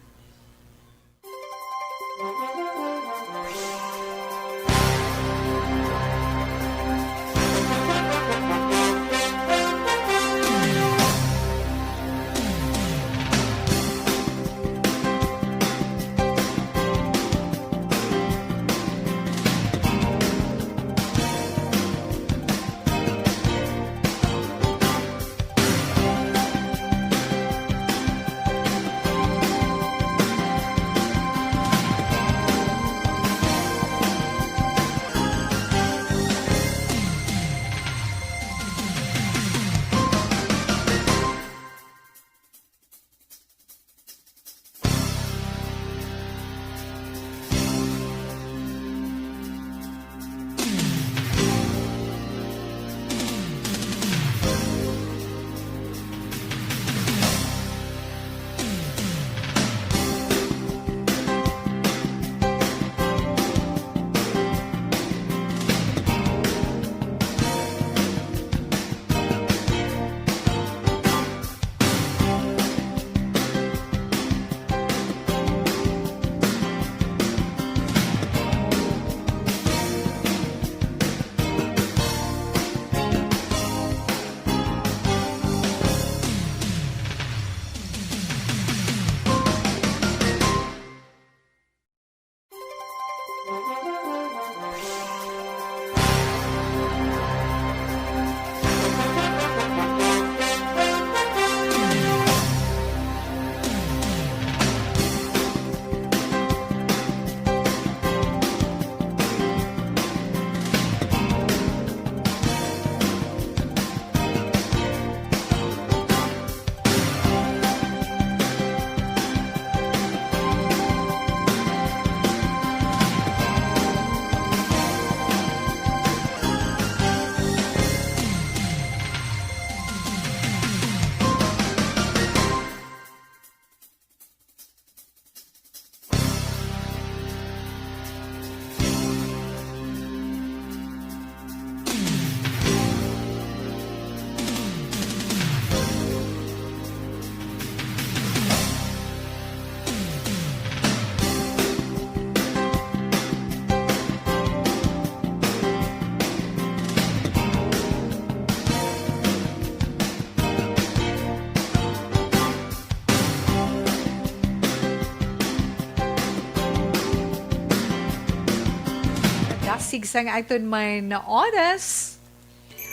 Basig sa nga aton man na oras.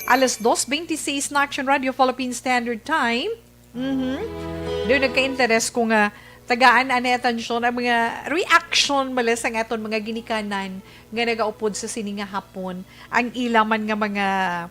Alas 2:26 na Action Radio Philippine Standard Time. Doon nagka-interest ko nga tagaan ani atensyon ang mga reaction mala sa aton mga ginikanan nga nagaupod sa sininga hapon ang ilang man nga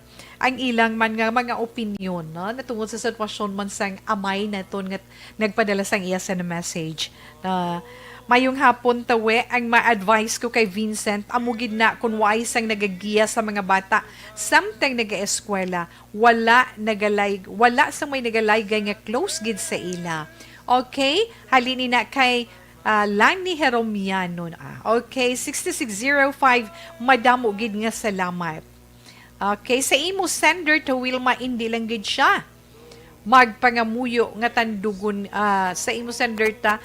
mga opinion no natungod sa sitwasyon man sang amay naton nga nagpadala sang iya sa message na mayong hapon tawe ang ma-advise ko kay Vincent amugid na kun waay sang nagagiya sa mga bata samtang nagaeskwela wala sa may nagalaygay nga close gid sa ila. Okay, halini na kay Lani Heromiano. Okay, 6605, madamo gid nga salamat. Okay, sa imo sender to Wilma, hindi lang gid siya. Magpangamuyo nga tandugon sa imo sender ta,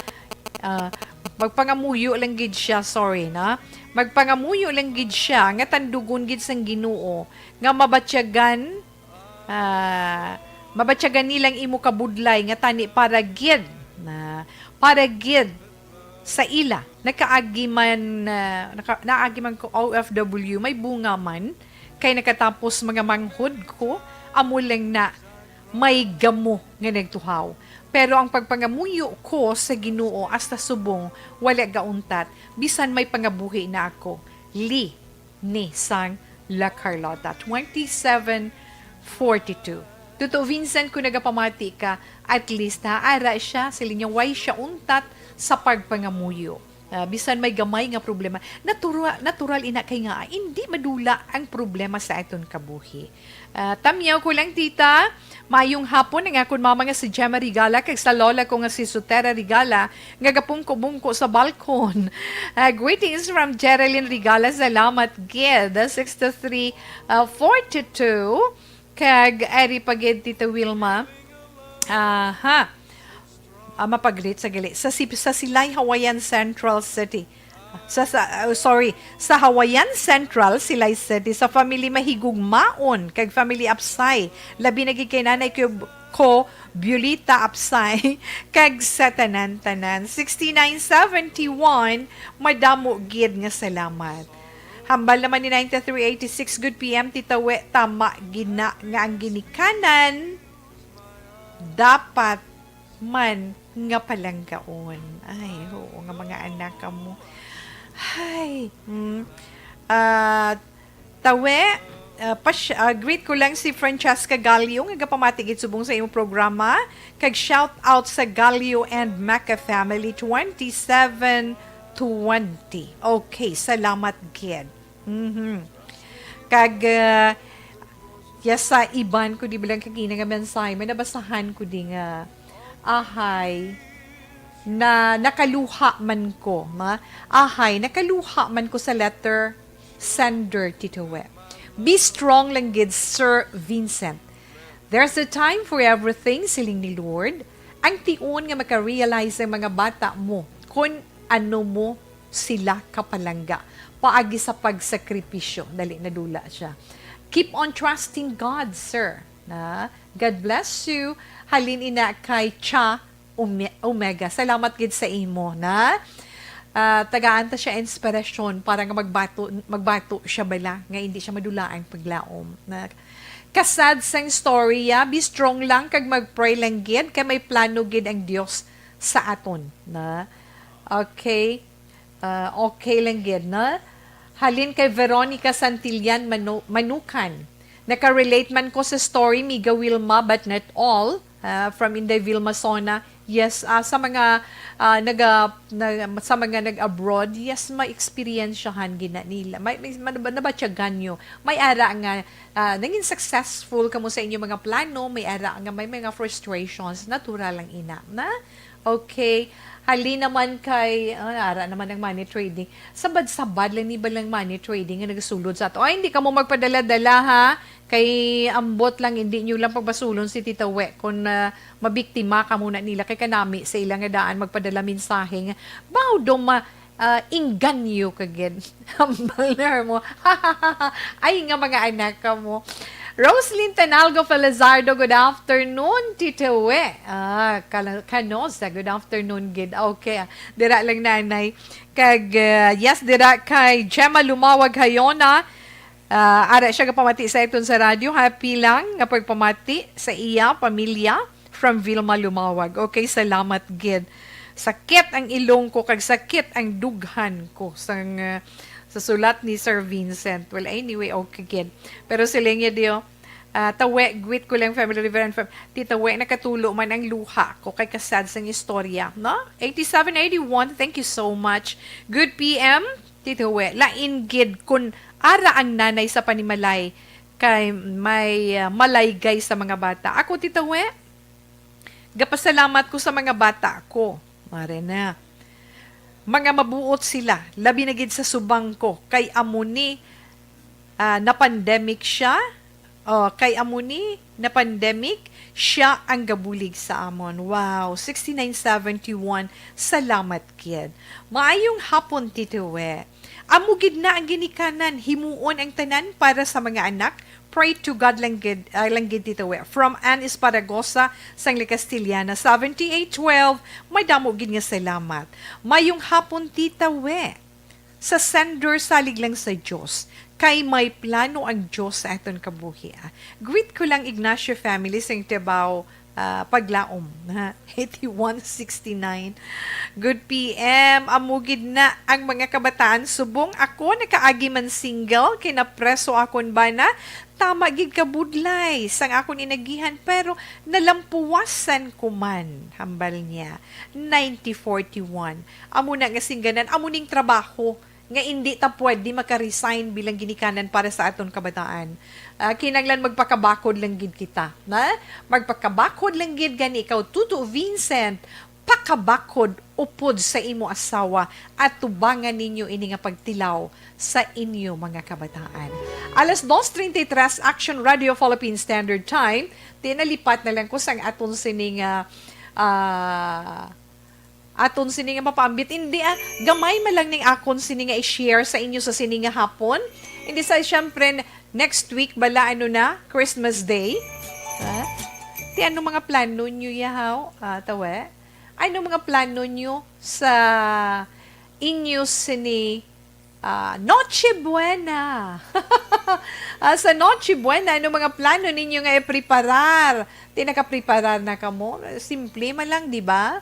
magpangamuyo lang gid siya, sorry na. Magpangamuyo lang gid siya, nga tandugon gid sang Ginoo, nga mabatyagan nilang imo kabudlay nga tani para gid sa ila nakaagi man ko OFW may bunga man kay nakatapos mga manghod ko amo lang na may gamo nga nagtuhaw pero ang pagpangamuyo ko sa Ginoo hasta subong wala gauntat bisan may pangabuhi na ako li ni sang La Carlota 2742. Totoo, Vincent, kung nagapamati ka, at least ara siya, sila niya, why siya untat sa pagpangamuyo. Bisan may gamay nga problema. Natural ina kay nga, hindi madula ang problema sa aton kabuhi. Tamyaw ko lang, tita, mayong hapon nga kun mama nga si Gemma Rigala, kag sa lola ko nga si Sutera Rigala, nga gapungko-bungko sa balkon. Greetings from Geraldine Rigala, salamat, Gid, 6342. Kag ari pagid Tita Wilma. Mapaglit sa gali. Sa Silay Hawaiian Central City. Sa Hawaiian Central Silay City sa family Mahigugmaon kag family Apsay. Labi naging kay nanay ko Biolita Apsay kag sa tanan-tanan 6971 madamo gid nga salamat. Hambal naman ni 9386, good PM, Tita We, tama gina nga ang ginikanan, dapat man nga palanggaon. Ay, oo nga mga anak mo. Ay, Tawe, greet ko lang si Francesca Gallio, nga pamatigit subong sa iyong programa, kag shout out sa Gallio and Maca family, 2720. Okay, salamat, Gid. Kag sa iban ko di bilang kagina nga mensahe may nabasahan ko di nga ahay na nakaluha man ko nakaluha man ko sa letter sender Tito We. Be strong lang gid Sir Vincent. There's a time for everything siling ni Lord. Ang tiun nga maka-realize ang mga bata mo kung ano mo sila kapalangga paagi sa pagsakripisyo. Dali, nadula siya. Keep on trusting God, sir. God bless you. Halin ina kay Cha Omega. Salamat gid sa imo, tagaan ta siya inspirasyon para nga magbato siya bala nga hindi siya madulaang paglaom. Kasad sang storya, be strong lang kag magpray lang gid kay may plano gid ang Dios sa aton. Okay. Okay lang gid halin kay Veronica Santillan Manukan. Naka-relate man ko sa story Miga Wilma but not all from Inday Vilma Sona. Yes, sa mga nag-abroad, yes, may experiensyahan gina nila. May nabatyagan nyo. May ara nga naging successful kamo sa inyo mga plano, may ara nga may mga frustrations, natural lang ina. Okay. Hali naman kay, ara naman ng money trading. Sabad-sabad lang ni balang money trading nga nagasulod sa ato. Ay, hindi ka mo magpadala-dala ha. Kay ambot lang, hindi nyo lang pagbasulon si Tita We. Kung mabiktima ka muna nila kay kanami sa ilang daan magpadala mensahe nga. Bao do inganyo kagin. Hambal na mo. Ay nga mga anak ka mo. Roslyn Tanalgo Felizardo, good afternoon, Tito We. Kanosa, good afternoon, gid. Okay, dira lang nanay. Yes, dira kay Gemma Lumawag Hayona. Ara siya kapamati sa iton sa radyo. Happy lang nga pagpamati sa iya, pamilya, from Vilma Lumawag. Okay, salamat, gid. Sakit ang ilong ko, kag sakit ang dughan ko sa sulat ni Sir Vincent. Well, anyway, okay, kid. Pero sila niya diyo, tawe, gwit ko lang family river and tita we, nakatulo man ang luha ko kay kasad sang istorya, no? 8781, thank you so much. Good PM, tita we. Lain gid kun ara ang nanay sa panimalay kay may malaygay sa mga bata. Ako, tita we, gapasalamat ko sa mga bata ko. Mare na. Mga mabuot sila, labi na gid sa subang ko, kay amuni na pandemic siya, kay amuni na pandemic, siya ang gabulig sa amon. Wow, 6971, salamat kid. Maayong hapon, Tito We. Amugid na ang ginikanan, himuon ang tanan para sa mga anak. Pray to God langgid Tito We. From Ann Esparagosa, Sangli Castillana, 7812, may damo gid nga salamat. Mayong hapon, Tita We. Sa sender salig lang sa Diyos, kay may plano ang Diyos sa aton kabuhi. Greet ko lang Ignacio family sa Tibaw, Paglaom, 8169. Good PM, amugid na ang mga kabataan. Subong ako, nakaagi man single, kinapreso akon ba na, tama gid kabudlay, sang akon inagihan, pero nalampuwasan ko man, hambal niya. 9041, amo na nga singganan, amo ning trabaho, nga hindi ta pwede maka-resign bilang ginikanan para sa aton kabataan. Kinanglan magpakabakod lang gid kita. Na? Magpakabakod lang gid gani ikaw, Tuto Vincent, pakabakod upod sa imo asawa at tubangan ninyo ini nga pagtilaw sa inyo mga kabataan. Alas 2:33 Action Radio Philippine Standard Time, tinalipat na lang ko sang aton sining aton sini nga mapambit. Hindi, gamay malang ning akon sini nga i-share sa inyo sa sini nga hapon. Hindi sa syempre, next week, bala ano na, Christmas Day. Ti ano mga plano nyo yahaw, tawe? Ano mga plano nyo sa inyo sini Noche Buena? Sa Noche Buena, ano mga plano ninyo nga i-preparar? Ti naka-preparar na kamo? Simple man lang, di ba?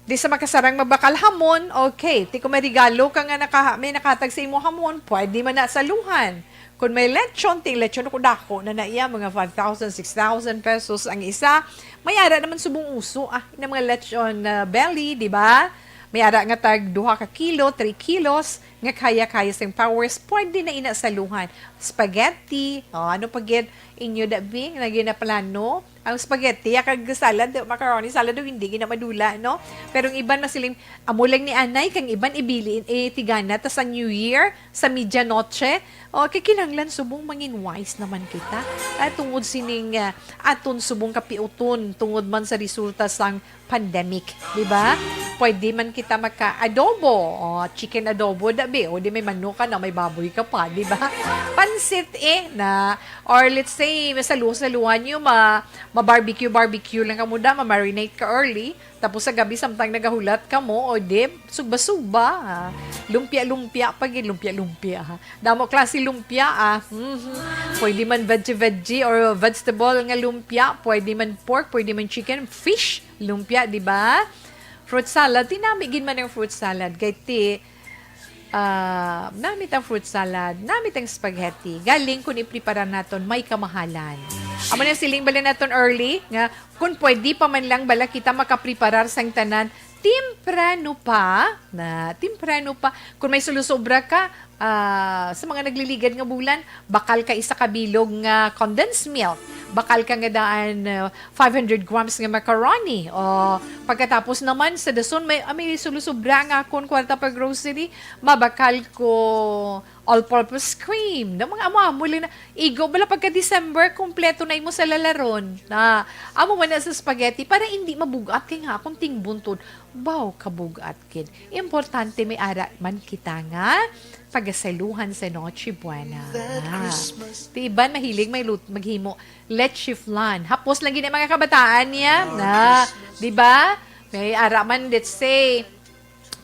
Di sa makasarang mabakal hamon, okay. Ti kung may regalo ka nga may nakatag sa imo hamon, pwede man na saluhan. Kung may lechon, ting lechon ko dako na naiya, mga 5,000, 6,000 pesos ang isa. May ara naman subong uso, na mga lechon belly, di ba? May ara nga tag 2 ka kilo, 3 kilos, nga kaya-kaya sa powers, pwede na inasaluhan. Spaghetti, ano pagid inyo dabing, na ginaplano. Ang spaghetti, kag salad, macaroni salad, hindi ginamadula, no? Pero ang iban masiling, amo lang ni anay, kang iban ibilin, tigana, tas sa New Year, sa medianoche, kikinanglan subong mangin wise naman kita. Tungod sining, aton subong kapiuton, tungod man sa resulta sang pandemic, di ba? Pwede man kita maka-adobo, chicken adobo, dabi, o di may manok ka na, may baboy ka pa, di ba? Pansit na, or let's say, masaluhan nyo, ma-barbecue lang ka mo da, ma-marinate ka early, tapos sa gabi samtang nagahulat ka mo, o di, sugba-sugba, lumpia-lumpia, lumpia-lumpia, damo klase lumpia, pwede man veggie or vegetable nga lumpia, pwede man pork, pwede man chicken, fish, lumpia, di ba? Fruit salad, tinamigin man yung fruit salad, kay namit ang fruit salad, namit ang spaghetti. Galing kung iprepara naton, may kamahalan. Amo na siling bala naton early, nga kung pwede pa man lang bala kita makapreparar sang tanan, timprano pa, kung may sulusobra ka, sa mga nagliligad nga bulan, bakal ka isa kabilog nga condensed milk, bakal ka nga daan 500 grams nga macaroni, o pagkatapos naman sa dason, may sulusobra nga akong kwarta pa grocery, mabakal ko all-purpose cream, na mga muli na, igo, bala pagka-December, kompleto na imo sa lalaron, na amo man na sa spaghetti, para hindi mabugat kay nga akong ting buntod, kabugat kid. Importante may ara man kita nga, pagasaluhan sa Noche Buena. Diba, mahilig maghimo leche flan. Hapos lang gini mga kabataan niya. Diba? May araman, let's say,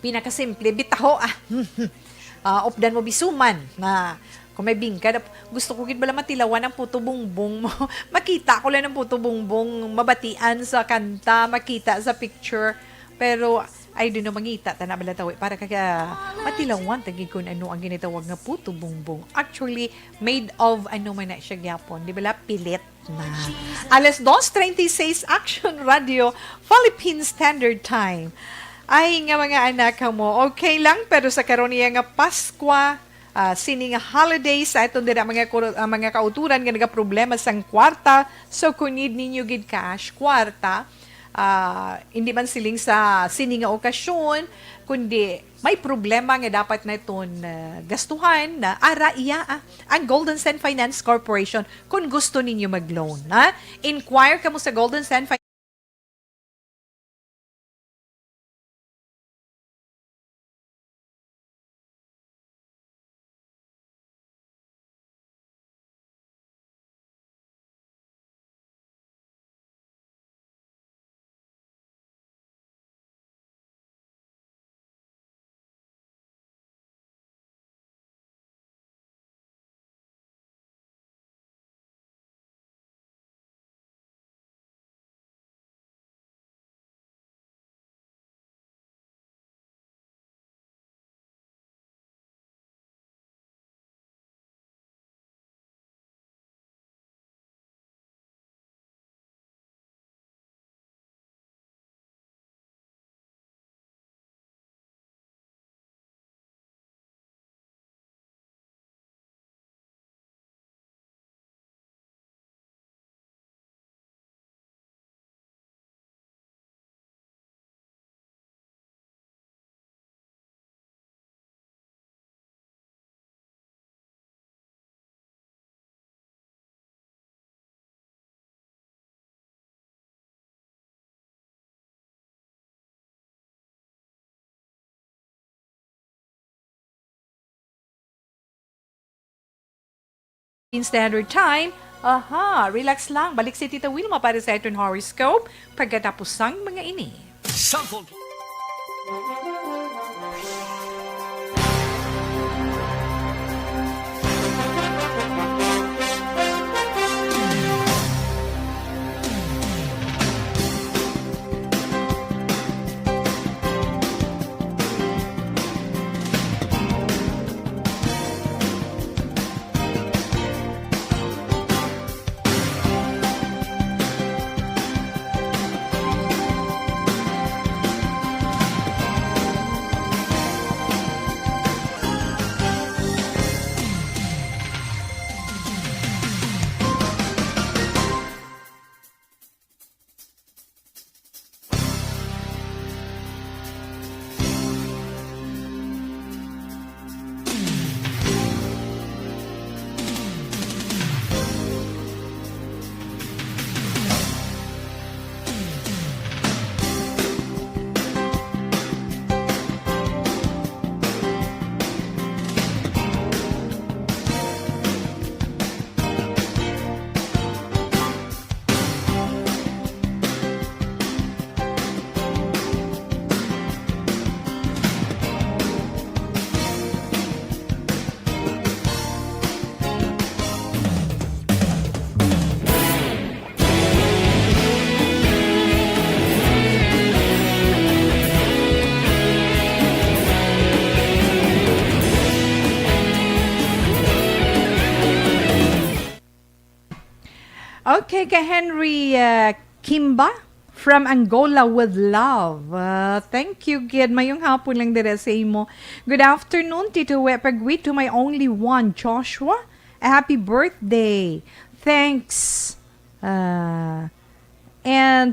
pinakasimple, bitaho, opdan mo bisuman, na kung may bingka, gusto ko gid bala matilawan ang puto bongbong mo. Makita ko lang ang puto bongbong, mabatian sa kanta, makita sa picture, pero ay doon na mangita, tana bala tawi, para kaya matilawan, tagi kung ano ang ginitawag nga puto bongbong. Actually, made of, ano man na siya gyapon, di bala, pilit na. Alas 2:36, Action Radio, Philippine Standard Time. Ay nga mga anak mo, okay lang, pero sa karon niya nga Paskwa, sining holiday sa itong dira mga kauturan nga naga problema sang kwarta, so kung need ninyo gid cash kwarta, hindi man siling sa sining nga okasyon, kundi may problema nga dapat na iton gastuhan na ara iya ang Golden Sand Finance Corporation kung gusto ninyo mag-loan. Inquire kamo sa Golden Sand Standard Time. Relax lang. Balik si Tita Wilma para sa itong horoscope pagkatapos sang mga ini. Sample. Okay, kay Henry Kimba from Angola with love. Thank you, Gid. Mayong hapon lang dire sa imo. Good afternoon, Tito Pagwit, to my only one, Joshua. A happy birthday. Thanks. And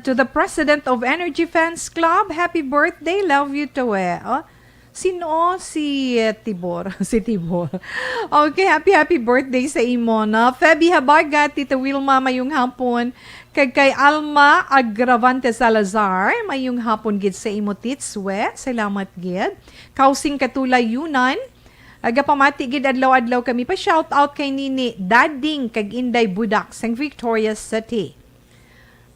to the president of Energy Fans Club, happy birthday. Love you, Towe. Sino? Si Tibor. Si Tibor. Okay, happy birthday sa imo na. Feby Habagat, Tita Wilma, mayong hapon. Kay Alma Agravante Salazar, mayong hapon gid sa imo titswe. Salamat gid. Kausing Katula Yunan, Aga pamati gid adlaw-adlaw kami pa shout out kay Nini Dading kag Inday Budak sang Victoria's City.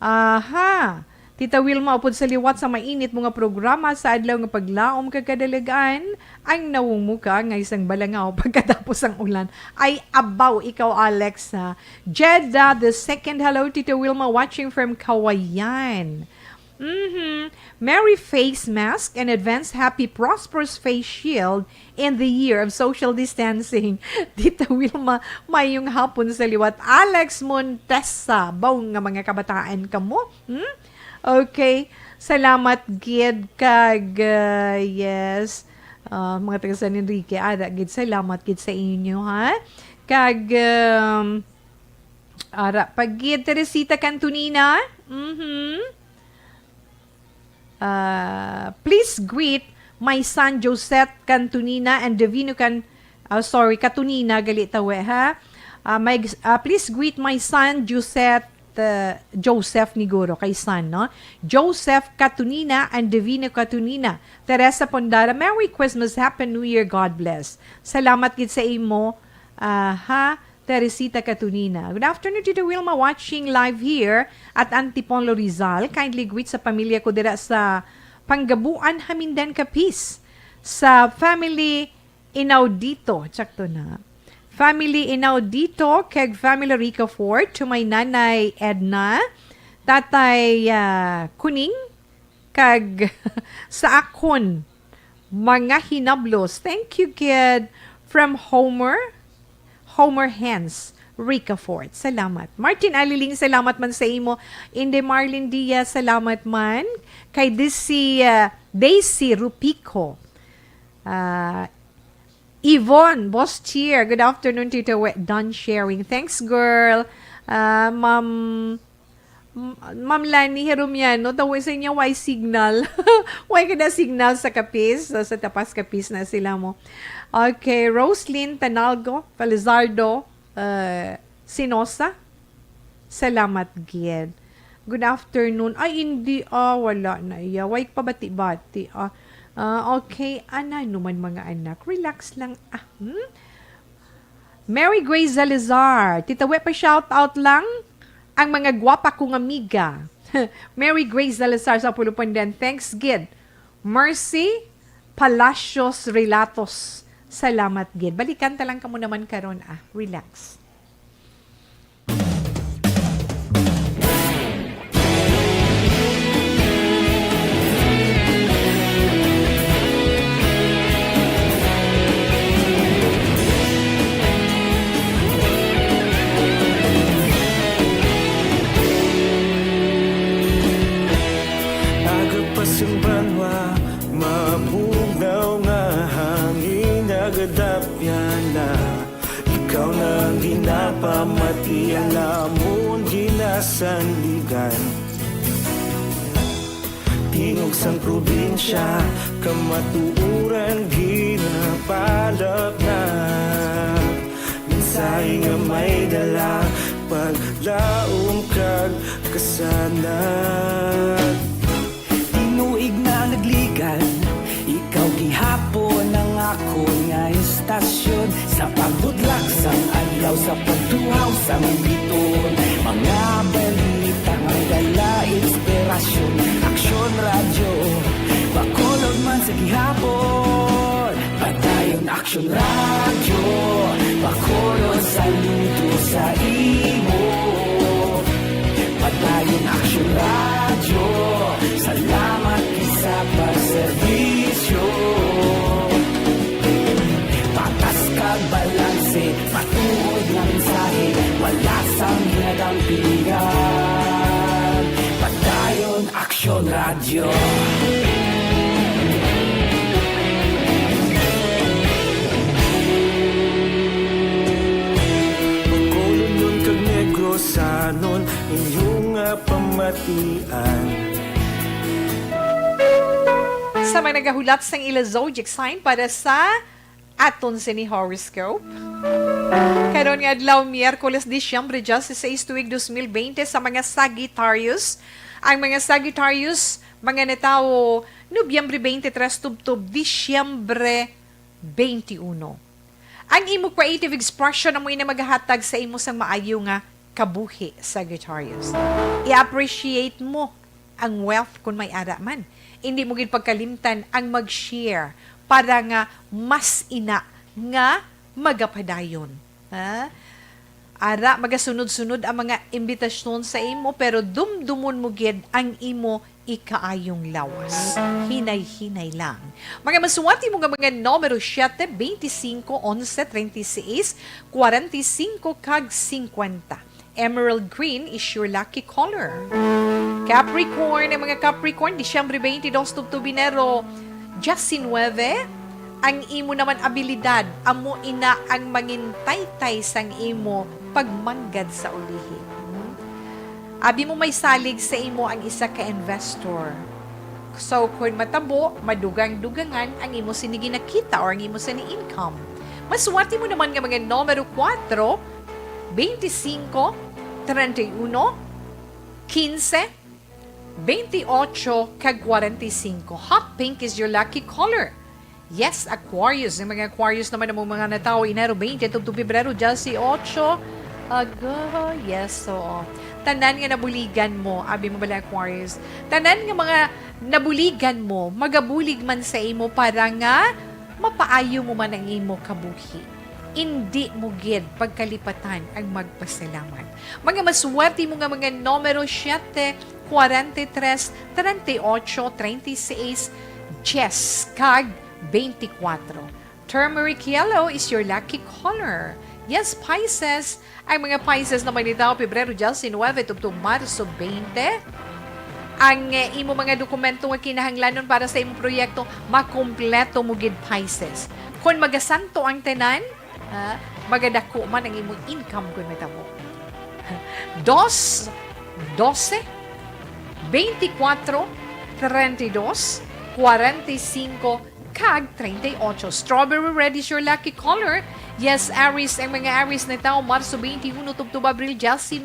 Aha. Tita Wilma upod sa liwat sa mainit mga programa sa adlaw nga paglaom kag kadalagaan ang nawong muka nga isang balangaw pagkatapos ang ulan ay abaw ikaw Alex ha. Jeddah the second, hello Tita Wilma watching from Kawayan. Merry face mask and advance happy prosperous face shield in the year of social distancing. Tita Wilma, mayong hapon sa liwat. Alex Montesa, bawng nga mga kabataan ka mo? Okay. Salamat gid kag yes. Mga taga San Enrique, ada gid salamat gid sa inyo ha. Kag ara pag gid Teresita Cantonina. Please greet my son Joseph Cantonina and Divino Catunina gali tawe ha. Please greet my son Joseph Niguro kay son no. Joseph Catunina and Divino Catunina. Teresa Pondara, Merry Christmas, Happy New Year, God bless. Salamat gid sa imo ha. Teresita Catunina. Good afternoon, Tito Wilma, watching live here at Antipolo Rizal. Kindly greet sa pamilya ko dira sa Panggabuan, Hamindan, Capiz. Sa family Inaudito. Tsakto na. Family Inaudito, keg family Rica Ford, to my nanay Edna, tatay Kuning, kag sa akon, mga hinablos. Thank you, kid, from Homer Hens, Rica Fort. Salamat. Martin Aliling, salamat man sa imo. Inde Marlin Diaz, salamat man. Kay Daisy Rupico. Yvonne Bostier, good afternoon, Tito. Done sharing. Thanks, girl. Ma'am Lani Herumiano, tawag sa inyo, why signal? Why ka na signal sa Capiz? So, sa Tapas Capiz na sila mo. Okay, Roslyn Tanalgo, Felizardo, Sinosa. Salamat, Gid. Good afternoon. Ay, hindi, wala na iya. Why pa bati-bati? Okay, ana naman mga anak. Relax lang. Mary Grace Zalizar. Tita We, pa shout out lang ang mga gwapa kong amiga. Mary Grace Zalizar sa Pulupandan. Thanks, Gid. Mercy Palacios Relatos. Salamat, Gid. Balikan talang ka mo naman karon Relax. Agapasumbanwa, mapugaw nga hangin agadapyan na. Ikaw nang ginapamati ang lamon ginasandigan. Tingog sang probinsya, kamatuuran ginapalap na. Minsay nga may dala, paglaom kag kasanat. Tinuig na nagligan, ikaw gihapon ang ako nga istasyon. Sa pagbudlak sang adlaw, sa pagtuhaw sang biton. Mga balita nga dala inspirasyon. Aksyon radyo, bakolog man sa gihapon. Padayon aksyon radyo, bakolog saludo sa imo. Padayon aksyon radyo, salamat sa pagserbisyo. Patas kag balanse, patuod ng mensahe, wala sang ginagampingan. Padayon aksyon radyo. Bakolon nun kag Negrosanon, inyong pamatian. Sa mga nagahulat sang ila zodiac sign para sa aton sini horoscope. Karon nga adlaw Miyerkules, Disyembre 16 tuig 2020 sa mga Sagittarius. Ang mga Sagittarius, mga natawo Nobyembre 23 tubtob Disyembre 21. Ang imo creative expression na mo ina maghatag sa imo sang maayo nga kabuhi, Sagittarius. I-appreciate mo ang wealth kung may ara man. Hindi mo gid pagkalimtan ang mag-share para nga mas ina nga magapadayon. Ha? Ara magasunod-sunod ang mga imbitasyon sa imo pero dumdumon mo gid ang imo ikaayong lawas. Hinay-hinay lang. Mga masuwati mo nga mga numero 7, 25, 11, 36, 45 kag 50. Emerald green is your lucky color. Capricorn, ang mga Capricorn, Disyembre 22 to Binero, 19, ang imo naman abilidad, amo ina ang mangintay-tay sang imo pagmanggad sa ulihi. Abi mo may salig sa imo ang isa ka investor. So, kung matabo, madugang-dugangan ang imo sinigi nakita or ang imo sini income. Maswati mo naman nga mga numero 4, 25, 31, 15, 28, kag 45. Hot pink is your lucky color. Yes, Aquarius. Yung mga Aquarius naman ng mga natao, Enero 20, to Pebrero, 18, yes, so, tanan nga nabuligan mo, abi mo bala Aquarius, tanan nga mga nabuligan mo, magabulig man sa imo para nga mapaayo mo man ang imo kabuhi. Hindi mo gid pagkalipatan ang magpasalamat. Mga maswerte mo nga mga numero 7, 43, 38, 36, 10, kag 24. Turmeric yellow is your lucky color. Yes, Pisces. Ang mga Pisces naman nito, Pebrero 19, to Marso 20. Ang imo mga dokumento nga kinahanglanon para sa imong proyekto, makumpleto mo gid Pisces. Kung magasanto ang tenan, magadako man ang imong income kung matabo. 2, 12, 24, 32, 45, kag 38. Strawberry red is your lucky color. Yes, Aries, ang mga Aries na tao, Marso 21, to Abril 19.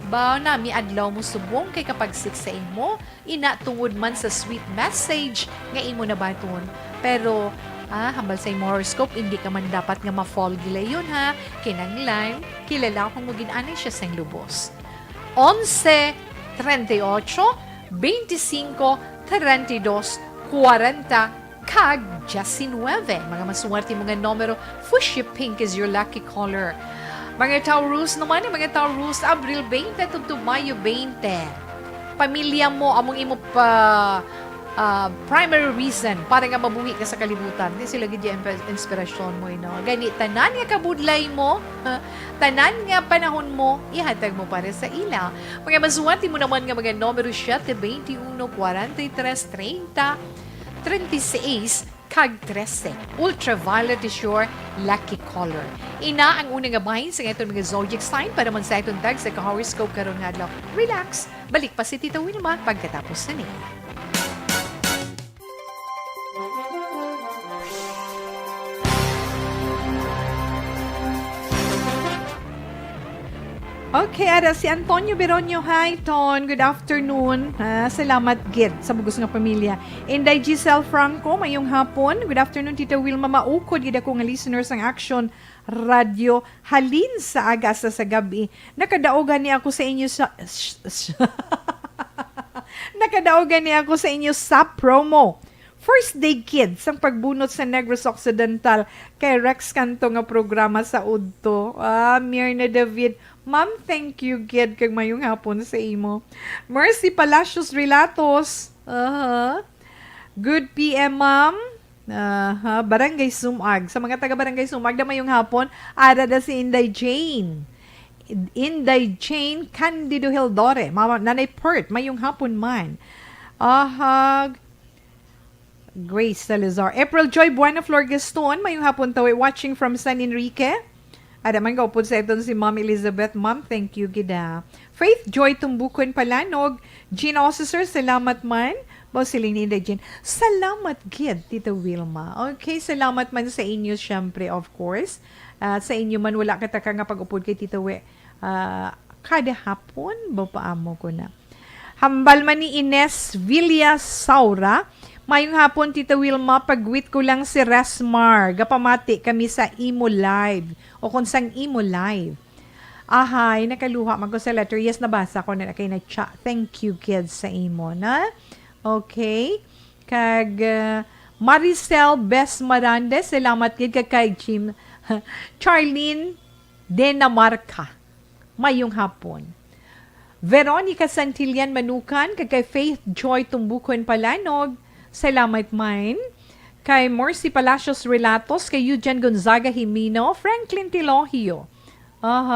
Ba na, mi adlaw mo subong kay kapag 6 sa imo, ina tungod man sa sweet message nga imo na baton. Pero, hambal sa imo horoscope, hindi ka man dapat nga ma-fall gila yun ha. Kinanglan, kilala kung maging siya sa lubos. 11, 38, 25, 32, 40, kag 19. Mga maswerte mga numero, fuchsia pink is your lucky color. Mga Taurus naman, mga Taurus, Abril 20 to Mayo 20. Pamilya mo, among imo pa primary reason para nga mabuhi ka sa kalibutan. Hindi sila gid inspirasyon mo, Gani, tanan nga kabudlay mo, tanan nga panahon mo, ihatag mo para sa ila. Mga maswerte mo naman nga mga numero 7, 21, 43, 30, 36, kag 13. Ultraviolet is your lucky color. Ina ang unang gabahin sa itong mga zodiac sign para man sa itong tag sa ka-horoscope karon nga adlaw. Relax. Balik pa si Tita Wilma pagkatapos na niya. Okay, ara si Antonio Beronio. Hi, Ton. Good afternoon. Salamat, gid, sa bugos nga pamilya. Inday Giselle Franco, mayong hapon. Good afternoon, Tita Wilma. Maukod, gid ako nga listeners ang Action Radio. Halin sa aga sa gabi. Nakadaogan ni ako sa inyo sa... Nakadaogan ni ako sa inyo sa promo. First Day Kids ang pagbunot sa Negros Occidental kay Rex Canto nga programa sa Udto. Mirna David, Ma'am, thank you, Gid, kag mayong hapon sa imo. Mercy Palacios Relatos. Good PM, Ma'am. Barangay Sumag. Sa mga taga Barangay Sumag na mayong hapon, ada na si Inday Jane. Inday Jane Candido Hildore. Mama, Nanay Pert, mayong hapon man. Grace Salazar. April Joy Buena Flor Gaston, mayong hapon tawi, watching from San Enrique. Ada man kaupod sa ito si Ma'am Elizabeth. Ma'am, thank you, gida. Faith Joy Tumbukon Palanog. Jean Officer, salamat man. Boss Celine Inday Jean. Salamat, gid, Tita Wilma. Okay, salamat man sa inyo, syempre, of course. Sa inyo man, wala kataka nga pag-upod kay Tita We. Kada hapon, bapaamo ko na. Hambal man ni Ines Villa Saura. Mayong hapon, Tita Wilma, pagwit ko lang si Resmar. Gapamati kami sa Imo Live. O kung sang Imo Live. Ahay, nakaluha man ko sa letter. Yes, nabasa ko na kay na chat. Thank you, kids, sa Imo, na? Okay. Kag Maricel Bes Marande, salamat kid kay Jim. Charlene Denamarca. Mayong hapon. Veronica Santillan Manukan, kay Faith Joy Tumbukon Palanog, salamat mine. Kay Mercy Palacios Relatos, kay Eugene Gonzaga Jimino, Franklin Tilogio.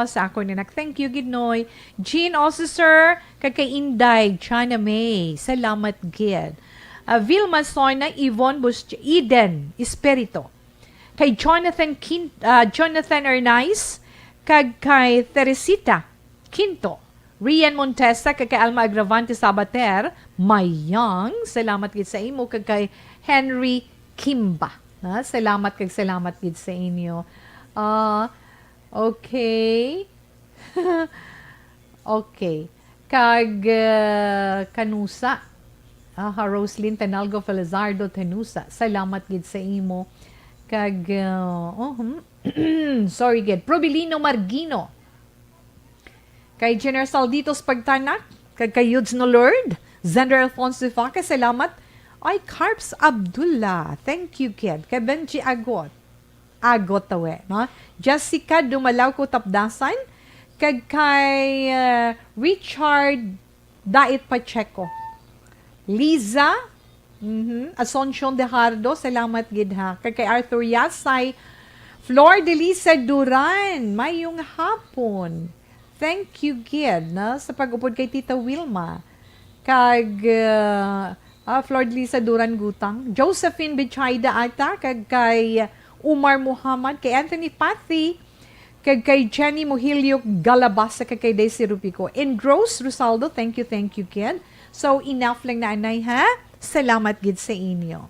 Sa ako na thank you, Gidnoy. Jean Officer, kay Inday, Chana May, salamat gid. Vilma Sona, Yvonne Eden Espirito. Kay Jonathan Ernais, kay Teresita Quinto. Rian Montesa, kay Alma Agravante Sabater, Mayang, salamat gid sa imo, kay Henry Kimba. Salamat gid sa inyo. Okay. Okay. Kag Kanusa, Roslyn Tanalgo Felizardo Tenusa, salamat gid sa imo. Kag sorry gid, Probilino Margino. Kay Jenner Salditos Pagtanak, kay Yuds no Lord, Zender Alfonso Faca, salamat. Ay, Carps Abdullah, thank you, kid. Kay Benji Agot tawe, no? Jessica Dumalaw ko Tapdasan, kay Richard Dait Pacheco. Liza, Asuncion de Hardo, salamat gid ha. Kay Arthur Yasay, Flor de Lisa Duran, mayong hapon. Thank you, Gid, na, sa pag-upod kay Tita Wilma. Kag Flor de Lisa Duran Gutang. Josephine Bichayda ata. Kag kay Umar Muhammad. Kay Anthony Pathy. Kag kay Jenny Muhilio Galabasa. Kag kay Daisy Rupico. And Rose Rosaldo, thank you, Gid. So, enough lang na anay, ha? Salamat, Gid, sa inyo.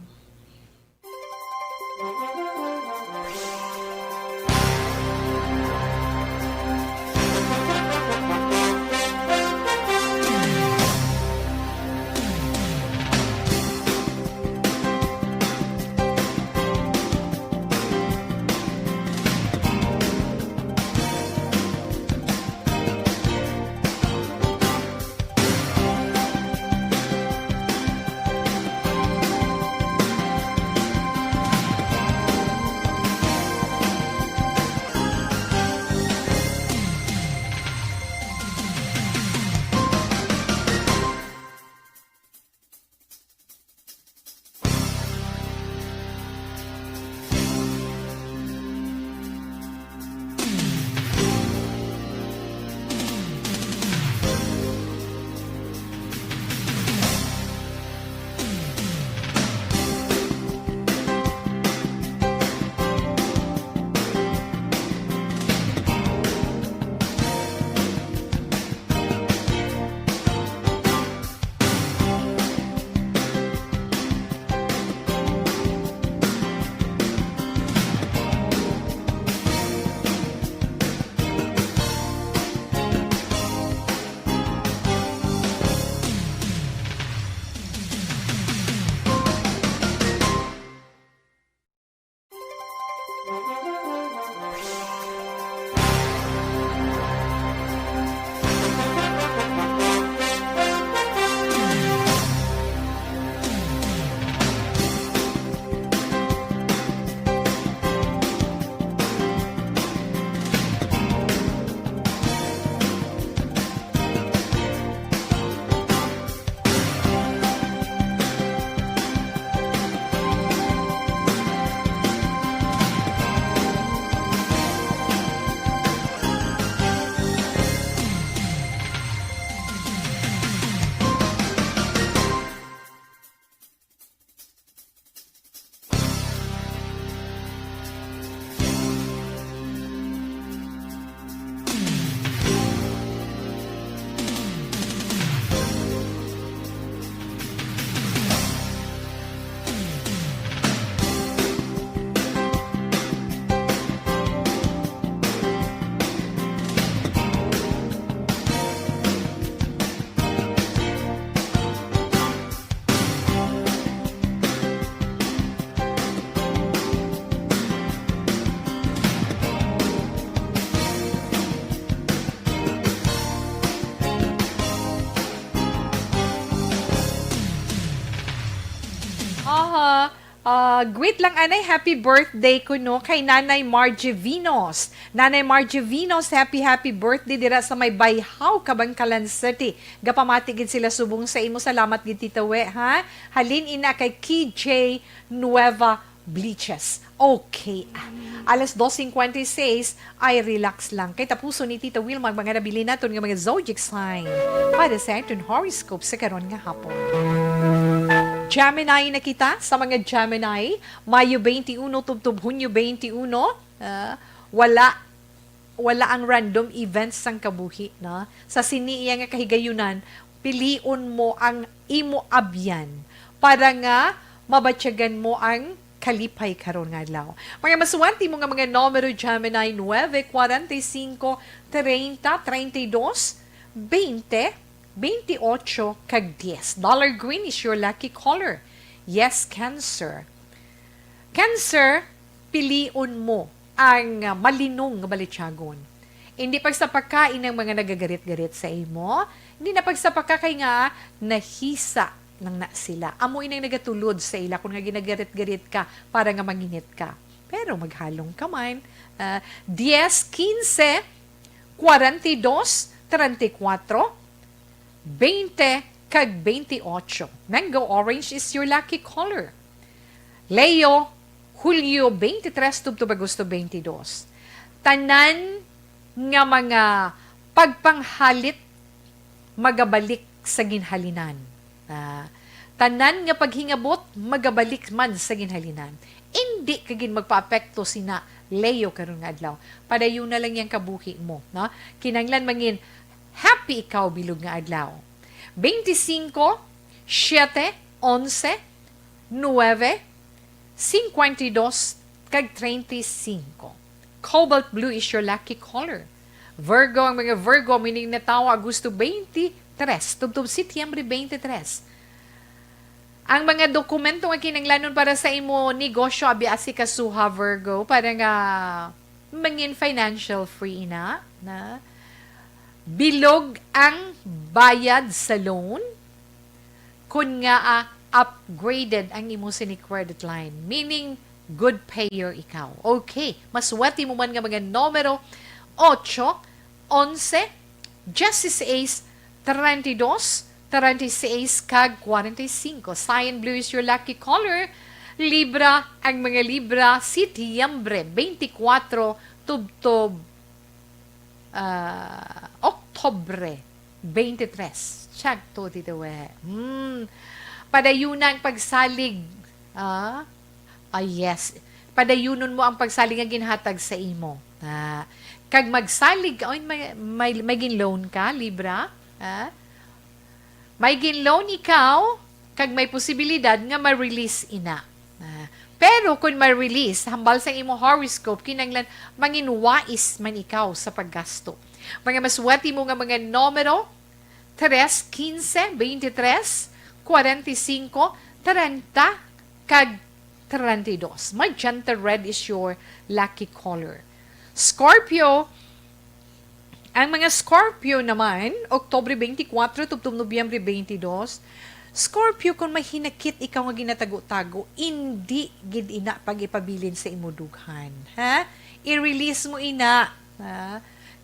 Greet lang anay, happy birthday ko no kay Nanay Margie Vinos. Nanay Margie Vinos, happy birthday dira sa may Bayhaw, Kabangkalan City. Gapamatigid sila subong sa imo. Salamat gid Tita We, ha? Halin ina kay KJ Nueva Bleaches. Okay. Alas 2:56 ay relax lang. Kay tapuso ni Tita Wilma mga nabili naton nga mga zodiac sign para sa aton horoscope sa karon nga hapon. Gemini na kita sa mga Gemini, Mayo 21 tubtob Hunyo 21, wala ang random events sang kabuhi na sa siniya nga kahigayunan, piliun mo ang imo abyan para nga mabatyagan mo ang kalipay karon nga adlaw. Mga masuwanti mo nga mga numero Gemini 9, 45, 30, 32, 20, 28 kag 10. Dollar green is your lucky color. Yes, Cancer. Cancer, piliun mo ang malinong nga balityagon. Hindi pag sa pagkain ng mga nagagarit-garit sa imo, hindi na pag sa pagkakay nga nahisa lang na sila. Amo inang nagatulod sa ila kung nga ginagarit-garit ka para nga manginit ka. Pero maghalong ka man. 10, 15, 42, 34, 20 kag 28. Mango orange is your lucky color. Leo, Hulyo 23 tubtob Agosto 22. Tanan nga mga pagpanghalit magabalik sa ginhalinan. Tanan nga paghingabot magabalik man sa ginhalinan. Hindi kagin magpaapekto sina Leo karon nga adlaw. Padayon na lang yang kabuhi mo, no? Kinanglan mangin happy ikaw bilog nga adlaw. 25, 7, 11, 9, 52, kag 35. Cobalt blue is your lucky color. Virgo, ang mga Virgo, meaning na tao Agosto 23, tubtob Setyembre 23. Ang mga dokumento nga kinanglanon para sa imo negosyo abi asikasuha Virgo para nga mangin financial free na bilog ang bayad sa loan kung nga upgraded ang imo sini credit line. Meaning, good payer ikaw. Okay, maswati mo man nga mga numero 8, 11, 16, 32, 36, kag 45. Cyan blue is your lucky color. Libra, ang mga Libra, Setyembre 24, tubtob Oktobre 23. Check to dito padayunan pagsalig. Yes. Padayunon mo ang pagsalig nga ginhatag sa imo. Kag magsalig, may ginloan ka, Libra. May ginloan ikaw, kag may posibilidad nga ma-release ina. Pero kung ma-release, hambal sa imo horoscope, kinanglan, manginwais man ikaw sa paggasto. Mga maswati mo nga mga numero, 3, 15, 23, 45, 30, kag 32. Magenta red is your lucky color. Scorpio, ang mga Scorpio naman, Oktobre 24, tubtob Nobyembre 22, Scorpio, kung may hinakit ikaw nga ginatago-tago, hindi gid ina pag ipabilin sa imo dughan. I-release mo ina.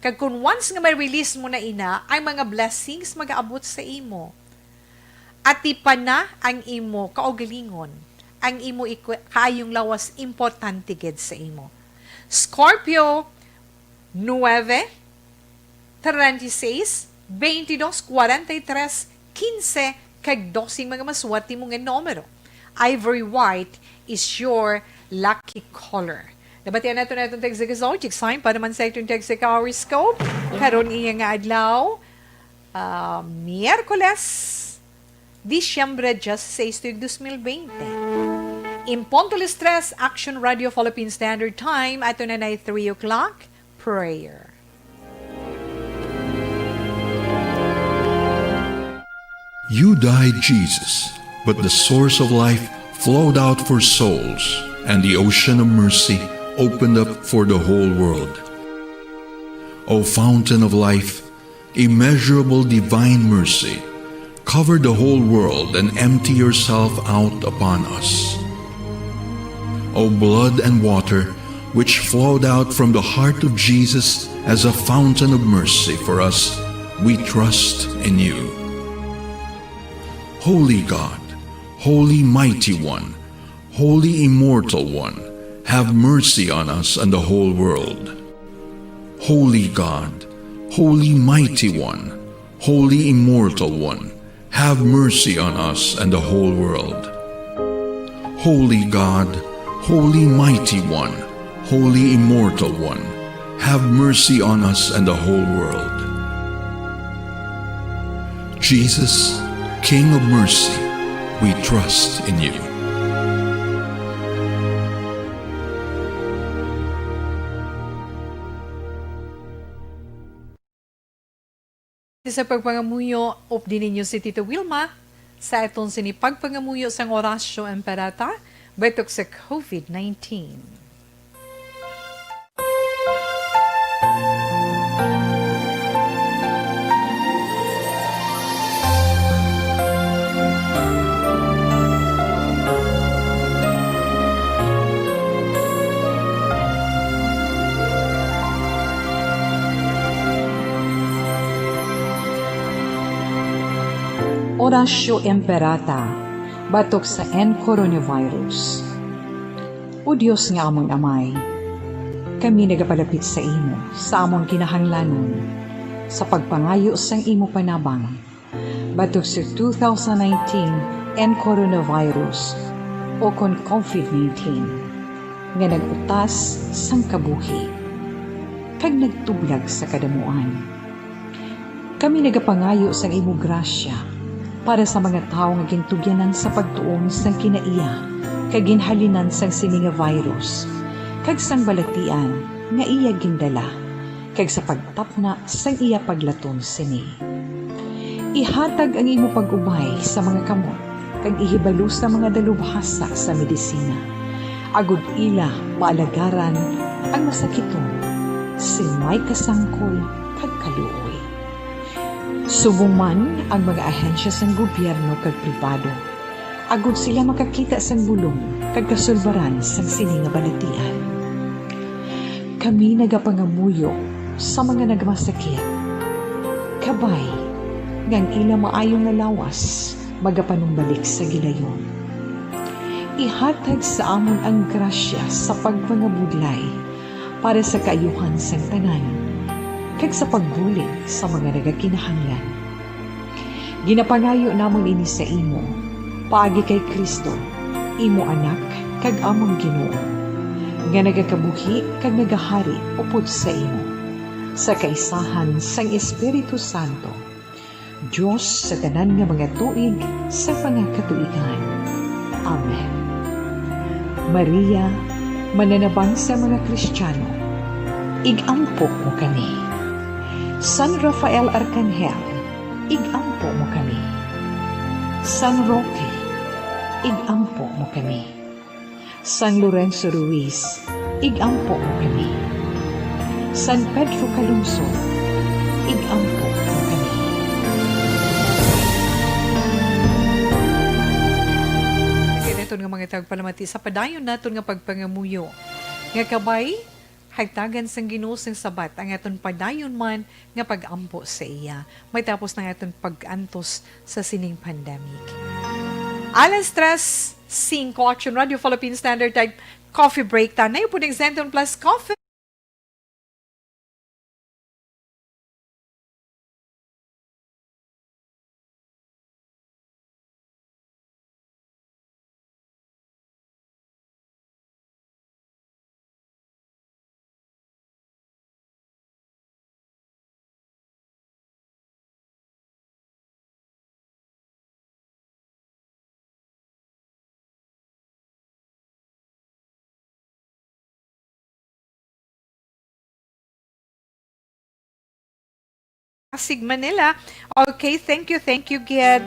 Kag kung once nga may release mo na ina, ang mga blessings mag-aabot sa imo. At ipa na ang imo kaugalingon. Ang imo kaayong lawas importante gid sa imo. Scorpio, 9, 36, 22, 43, 15, kag 12 mga maswati mo nga numero. Ivory white is your lucky color. Nabatian nato na itong text-zodiac sign para man sa itong text-horoscope. Karon iya nga adlaw, Miyerkules, Disyembre 16, 2020. In Punto Las 3, Action Radio Philippine Standard Time, ato na 3 o'clock, prayer. You died, Jesus, but the source of life flowed out for souls, and the ocean of mercy opened up for the whole world. O fountain of life, immeasurable divine mercy, cover the whole world and empty yourself out upon us. O blood and water, which flowed out from the heart of Jesus as a fountain of mercy for us, we trust in you. Holy God, Holy Mighty One, Holy Immortal One, have mercy on us and the whole world. Holy God, Holy Mighty One, Holy Immortal One, have mercy on us and the whole world. Holy God, Holy Mighty One, Holy Immortal One, have mercy on us and the whole world. Jesus, King of mercy, we trust in you. Sa pagpangamuyo, updinin niyo si Tito Wilma sa itong sinipagpangamuyo sang Orasyo Emperata batok sa COVID-19. Orasyo Emperata, batok sa coronavirus. O Diyos nga among amay, kami nagapalapit sa imo, sa among kinahanglanon, sa pagpangayo sang imo panabang, batok sa 2019 coronavirus o kon COVID-19, nga nagutas sang kabuhi, kag nagtublag sa kadamuan. Kami nagapangayo sang imo grasya, para sa mga tao nga gintugyanan sa pagtuon sang kinaiya kag ginhalinan sang sini nga virus kag sang balatian nga iya gindala kag sa pagtapna sang iya paglaton sini. Ihatag ang imo pag-ubay sa mga kamot kag ihibalo sa mga dalubhasa sa medisina. Agud ila maalagaran ang masakiton si may kasangkol kag kaluoy. Subong man ang mga ahensya sang gobyerno kag pribado, agud sila makakita sang bulong kag kasulbaran sang sini nga balatian. Kami nagapangamuyo sa mga nagmasakit, kabay ngang ila maayong nga lawas magapanumbalik sa gilayon. Ihatag sa amon ang grasya sa pagpangabudlay para sa kaayuhan sang tanan kag sa pagbulig sa mga nagakinahanglan. Ginapangayo namon ini sa imo, paagi kay Kristo, imo anak kag among Ginoo, nga nagakabuhi kag nagahari upod sa imo, sa kaisahan sang Espiritu Santo, Diyos sa tanan nga mga tuig sa pangakatuigan. Amen. Maria, mananabang sa mga Kristiyano, igampo mo kami. San Rafael Arcangel, igampo mo kami. San Roque, igampo mo kami. San Lorenzo Ruiz, igampo mo kami. San Pedro Calungsod, igampo mo kami. Ganito nga mga tagpalamati sa padayon naton nga pagpangamuyo. Nga kabay, hagtagan sang Ginoo sing sabat ang aton padayon man nga pagampo sa iya. May tapos na aton pagantos sa sining pandemic. Alas 3:05 Radio Philippine Standard Time Coffee Break. Tanay po ng Zenton Plus Coffee. Pasig, Manila. Okay, thank you, Gid.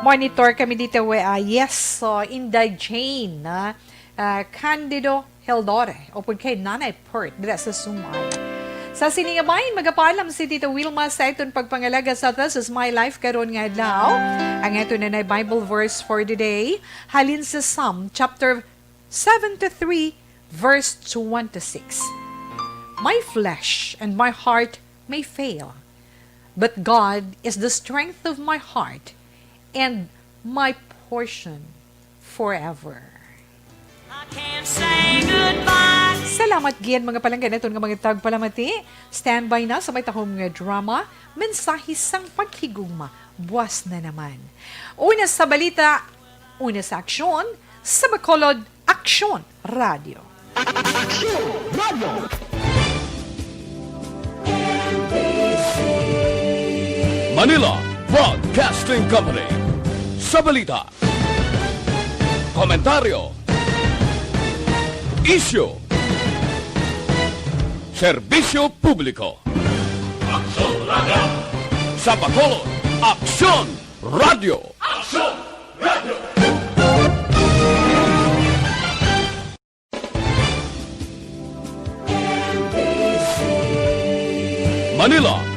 Monitor kami dito. Yes, so Inday Jane, Candido Heldore, o kay Nanay Pert, dito sa Sumay. Sa siningabayin, magapaalam si Tito Wilma sa itong pagpangalaga sa This is My Life karon nga adlaw. Ang ito na Bible verse for today, halin sa Psalm chapter 73 verse 26. My flesh and my heart may fail, but God is the strength of my heart and my portion forever. Salamat giyan mga palanggan ito nga mga tagpalamati. Standby na sa may tahong nga drama, mensahe sang paghigugma, buwas na naman. Una sa balita, una sa aksyon, sa Bacolod Aksyon Radio. Manila Broadcasting Company. Sa balita, komentaryo, issue, serbisyo publiko. Aksyon Radio. Sa Bacolod, Aksyon Radio. Aksyon Radio. Manila